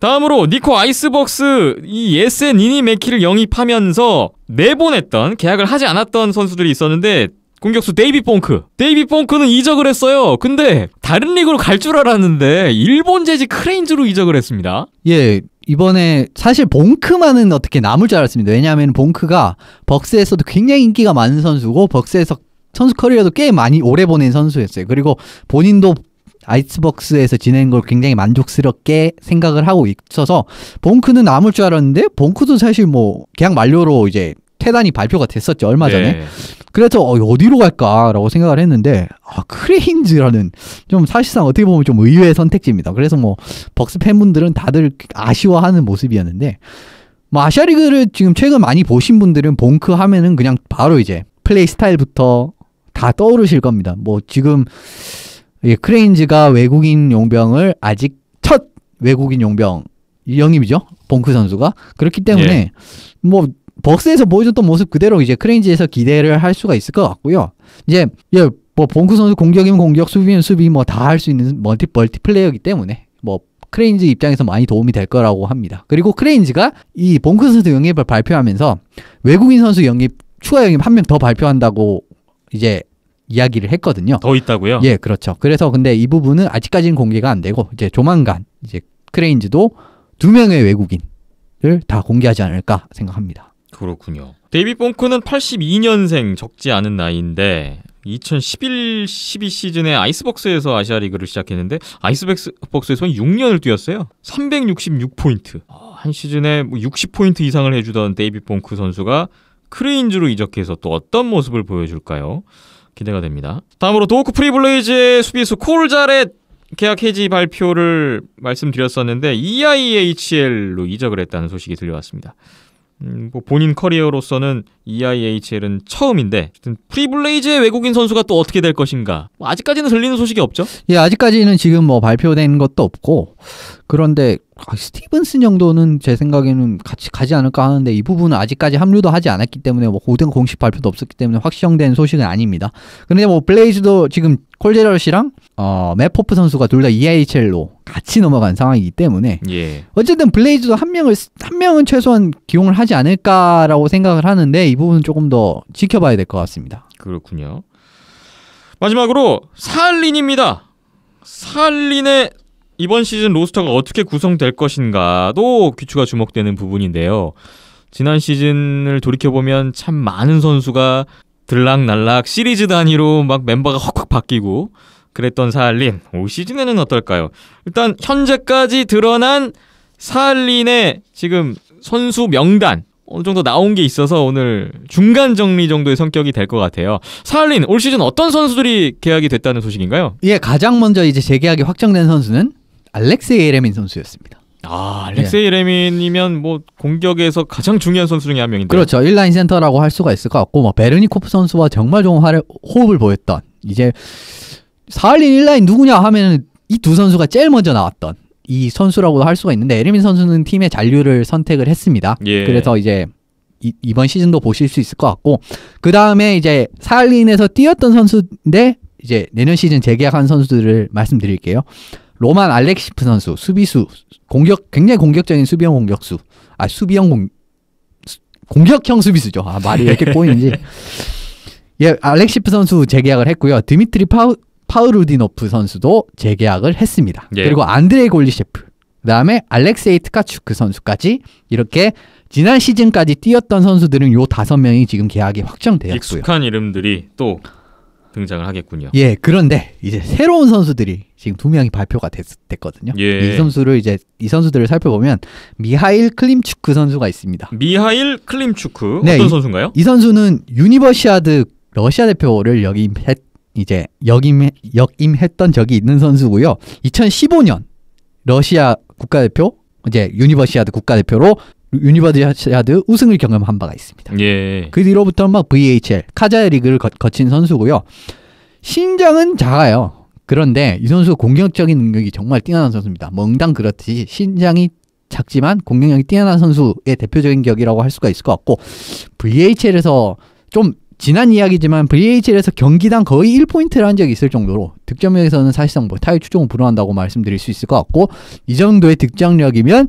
다음으로 니코 아이스벅스 이 예세 니니메키를 영입하면서 내보냈던 계약을 하지 않았던 선수들이 있었는데 공격수 데이비 뽕크는 이적을 했어요. 근데 다른 리그로 갈 줄 알았는데 일본 재즈 크레인즈로 이적을 했습니다. 예, 이번에 사실 봉크만은 어떻게 남을 줄 알았습니다. 왜냐하면 봉크가 벅스에서도 굉장히 인기가 많은 선수고 벅스에서 선수 커리어도 꽤 많이 오래 보낸 선수였어요. 그리고 본인도 아이스벅스에서 지낸 걸 굉장히 만족스럽게 생각을 하고 있어서 봉크는 남을 줄 알았는데 봉크도 사실 뭐 계약 만료로 이제 퇴단이 발표가 됐었죠. 얼마 전에. 네. 그래서 어디로 갈까라고 생각을 했는데 크레인즈라는 좀 사실상 어떻게 보면 좀 의외의 선택지입니다. 그래서 뭐 벅스 팬분들은 다들 아쉬워하는 모습이었는데 뭐 아시아리그를 지금 최근 많이 보신 분들은 봉크 하면은 그냥 바로 이제 플레이 스타일부터 다 떠오르실 겁니다. 뭐 지금 크레인즈가 외국인 용병을 아직 첫 외국인 용병 영입이죠. 봉크 선수가. 그렇기 때문에 뭐 벅스에서 보여줬던 모습 그대로 이제 크레인즈에서 기대를 할 수가 있을 것 같고요. 이제 뭐 봉크 선수 공격이면 공격, 수비면 수비 뭐 다 할 수 있는 멀티 플레이어이기 때문에 뭐 크레인즈 입장에서 많이 도움이 될 거라고 합니다. 그리고 크레인즈가 이 봉크 선수 영입을 발표하면서 외국인 선수 영입 추가 영입 한 명 더 발표한다고 이제 이야기를 했거든요. 더 있다고요? 예, 그렇죠. 그래서 근데 이 부분은 아직까지는 공개가 안 되고 이제 조만간 이제 크레인즈도 2명의 외국인을 다 공개하지 않을까 생각합니다. 그렇군요. 데이비 뽕크는 82년생 적지 않은 나이인데 2011-12 시즌에 아이스벅스에서 아시아리그를 시작했는데 아이스벅스에서는 6년을 뛰었어요. 366포인트. 한 시즌에 60포인트 이상을 해주던 데이비 뽕크 선수가 크레인즈로 이적해서 또 어떤 모습을 보여줄까요? 기대가 됩니다. 다음으로 도호크 프리블레이즈의 수비수 콜자렛 계약 해지 발표를 말씀드렸었는데 EIHL로 이적을 했다는 소식이 들려왔습니다. 뭐 본인 커리어로서는 EIHL은 처음인데 프리블레이즈의 외국인 선수가 또 어떻게 될 것인가 뭐 아직까지는 들리는 소식이 없죠? 예, 아직까지는 지금 뭐 발표된 것도 없고 그런데 스티븐슨 정도는 제 생각에는 같이 가지 않을까 하는데 이 부분은 아직까지 합류도 하지 않았기 때문에 뭐 고등 공식 발표도 없었기 때문에 확정된 소식은 아닙니다. 그런데 뭐 블레이즈도 지금 콜제럴이랑 맷 포프 선수가 둘 다 EIHL로 같이 넘어간 상황이기 때문에 예. 어쨌든 블레이즈도 한 명은 최소한 기용을 하지 않을까라고 생각을 하는데 이 부분은 조금 더 지켜봐야 될 것 같습니다. 그렇군요. 마지막으로 사할린입니다. 사할린의 이번 시즌 로스터가 어떻게 구성될 것인가도 귀추가 주목되는 부분인데요. 지난 시즌을 돌이켜보면 참 많은 선수가 들락날락 시리즈 단위로 막 멤버가 헉헉 바뀌고 그랬던 사할린, 올 시즌에는 어떨까요? 일단 현재까지 드러난 사할린의 지금 선수 명단 어느 정도 나온 게 있어서 오늘 중간 정리 정도의 성격이 될 것 같아요. 사할린, 올 시즌 어떤 선수들이 계약이 됐다는 소식인가요? 예, 가장 먼저 이제 재계약이 확정된 선수는 알렉세이 예레민 선수였습니다. 알렉세이 레민이면 뭐 공격에서 가장 중요한 선수 중에 한 명인데. 그렇죠. 1라인 센터라고 할 수가 있을 것 같고 뭐 베르니코프 선수와 정말 좋은 호흡을 보였던 이제 사할린 1라인 누구냐 하면은 이 두 선수가 제일 먼저 나왔던 이 선수라고도 할 수가 있는데 에르민 선수는 팀의 잔류를 선택을 했습니다. 예. 그래서 이제 이번 시즌도 보실 수 있을 것 같고 그 다음에 이제 사할린에서 뛰었던 선수인데 이제 내년 시즌 재계약한 선수들을 말씀드릴게요. 로만 알렉시프 선수 수비수 굉장히 공격적인 수비형 공격수 공격형 수비수죠. 말이 왜 이렇게 꼬이는지. 예, 알렉시프 선수 재계약을 했고요. 드미트리 파우루디노프 선수도 재계약을 했습니다. 예. 그리고 안드레이 골리셰프, 그 다음에 알렉세이 트카추크 선수까지 이렇게 지난 시즌까지 뛰었던 선수들은 요 5명이 지금 계약이 확정되었고요. 익숙한 이름들이 또 등장을 하겠군요. 예, 그런데 이제 새로운 선수들이 지금 2명이 발표가 됐거든요. 예. 이 선수들을 살펴보면 미하일 클림추크 선수가 있습니다. 미하일 클림추크 네, 어떤 선수인가요? 이 선수는 유니버시아드 러시아 대표를 역임했던 적이 있는 선수고요. 2015년 러시아 국가대표 이제 유니버시아드 국가대표로 유니버시아드 우승을 경험한 바가 있습니다. 예. 그 뒤로부터 막 VHL 카자흐 리그를 거친 선수고요. 신장은 작아요. 그런데 이 선수 공격적인 능력이 정말 뛰어난 선수입니다. 멍당 그렇듯이 신장이 작지만 공격력이 뛰어난 선수의 대표적인 격이라고 할 수가 있을 것 같고 VHL에서 좀 지난 이야기지만 VHL에서 경기당 거의 1포인트를 한 적이 있을 정도로 득점력에서는 사실상 뭐 타율 추종을 불허한다고 말씀드릴 수 있을 것 같고 이 정도의 득점력이면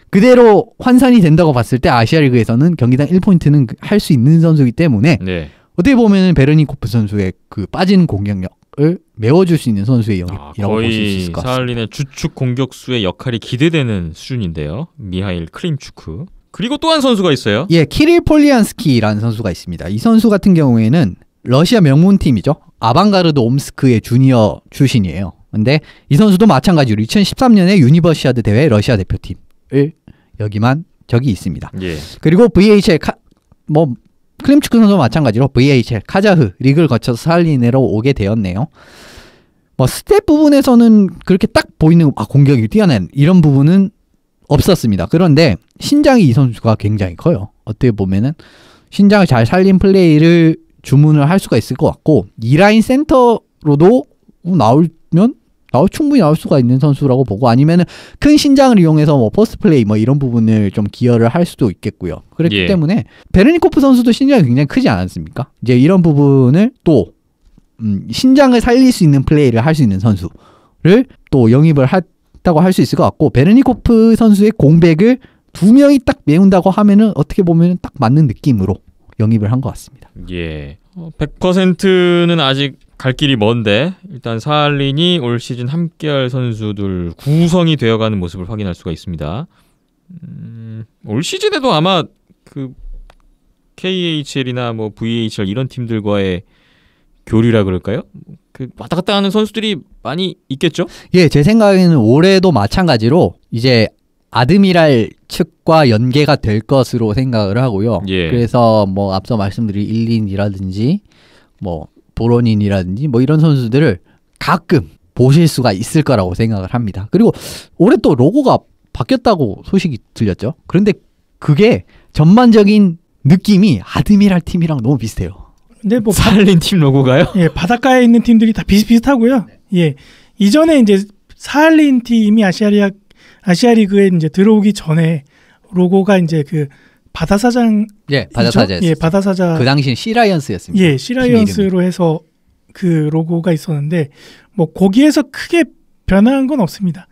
그대로 환산이 된다고 봤을 때 아시아리그에서는 경기당 1포인트는 할 수 있는 선수이기 때문에 네. 어떻게 보면 베르니코프 선수의 그 빠지는 공격력을 메워줄 수 있는 선수의 영입이라고 볼 수 있을 것 같습니다. 사할린의 주축 공격수의 역할이 기대되는 수준인데요. 미하일 클림추크. 그리고 또 한 선수가 있어요. 예, 키릴 폴리안스키라는 선수가 있습니다. 이 선수 같은 경우에는 러시아 명문팀이죠. 아방가르드 옴스크의 주니어 출신이에요. 근데 이 선수도 마찬가지로 2013년에 유니버시아드 대회 러시아 대표팀을 역임한 적이 있습니다. 예. 그리고 VHL 클림추크 선수도 마찬가지로 VHL 카자흐 리그를 거쳐서 사할린으로 오게 되었네요. 뭐 스텝 부분에서는 그렇게 딱 보이는 공격이 뛰어난 이런 부분은 없었습니다. 그런데 신장이 이 선수가 굉장히 커요. 어떻게 보면은 신장을 잘 살린 플레이를 주문을 할 수가 있을 것 같고 2라인 센터로도 충분히 나올 수가 있는 선수라고 보고 아니면은 큰 신장을 이용해서 뭐 포스트 플레이 뭐 이런 부분을 좀 기여를 할 수도 있겠고요. 그렇기 예. 때문에 베르니코프 선수도 신장이 굉장히 크지 않았습니까? 이제 이런 부분을 또 신장을 살릴 수 있는 플레이를 할 수 있는 선수를 또 영입을 했다고 할 수 있을 것 같고 베르니코프 선수의 공백을 2명이 딱 메운다고 하면은 어떻게 보면 딱 맞는 느낌으로 영입을 한 것 같습니다. 예. 100%는 아직 갈 길이 먼데 일단 사할린이 올 시즌 함께할 선수들 구성이 되어가는 모습을 확인할 수가 있습니다. 올 시즌에도 아마 그 KHL이나 뭐 VHL 이런 팀들과의 교류라 그럴까요? 그 왔다 갔다 하는 선수들이 많이 있겠죠? 예, 제 생각에는 올해도 마찬가지로 이제 아드미랄 측과 연계가 될 것으로 생각을 하고요. 예. 그래서 뭐 앞서 말씀드린 일린이라든지 뭐 보로닌이라든지 뭐 이런 선수들을 가끔 보실 수가 있을 거라고 생각을 합니다. 그리고 올해 또 로고가 바뀌었다고 소식이 들렸죠. 그런데 그게 전반적인 느낌이 아드미랄 팀이랑 너무 비슷해요. 근데 뭐 살린 팀 로고가요? 예, 바닷가에 있는 팀들이 다 비슷비슷하고요. 예. 이전에 이제 사할린 팀이 아시아리그에 이제 들어오기 전에 로고가 이제 그 바다사장 예, 바다사자였어요. 예, 바다사자 그 당시엔 시라이언스였습니다. 예, 시라이언스로 해서 그 로고가 있었는데 뭐 거기에서 크게 변한 건 없습니다.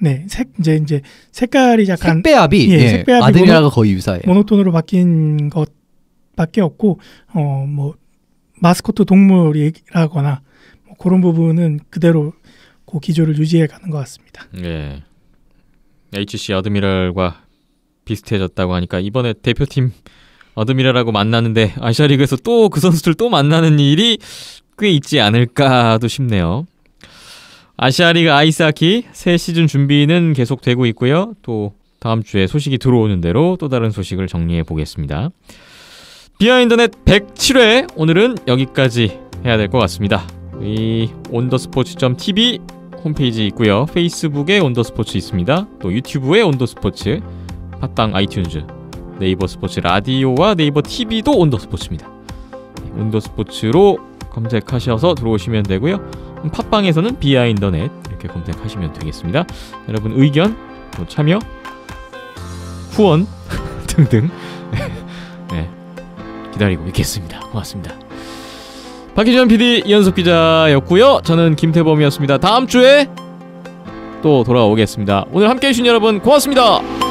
네, 이제 색깔이 약간 색배합이 예, 예, 색배합이 아드미랄과 거의 유사해요. 모노톤으로 바뀐 것밖에 없고 뭐 마스코트 동물이라거나 뭐 그런 부분은 그대로 그 기조를 유지해 가는 것 같습니다. 예. HC 어드미랄과 비슷해졌다고 하니까 이번에 대표팀 어드미랄하고 만나는데 아시아리그에서 또 그 선수들 또 만나는 일이 꽤 있지 않을까도 싶네요. 아시아리그 아이스하키 새 시즌 준비는 계속되고 있고요. 또 다음 주에 소식이 들어오는 대로 또 다른 소식을 정리해 보겠습니다. 비하인드넷 107회 오늘은 여기까지 해야 될 것 같습니다. 이 온더스포츠.tv 홈페이지 있고요. 페이스북에 온더스포츠 있습니다. 또 유튜브에 온더스포츠, 팟빵, 아이튠즈, 네이버 스포츠 라디오와 네이버 TV도 온더스포츠입니다. 온더스포츠로 검색하셔서 들어오시면 되고요. 팟빵에서는 비하인더넷 이렇게 검색하시면 되겠습니다. 여러분 의견, 또 참여, 후원 등등 네, 기다리고 있겠습니다. 고맙습니다. 박희준 PD, 이현석 기자였고요. 저는 김태범이었습니다. 다음 주에 또 돌아오겠습니다. 오늘 함께해 주신 여러분 고맙습니다.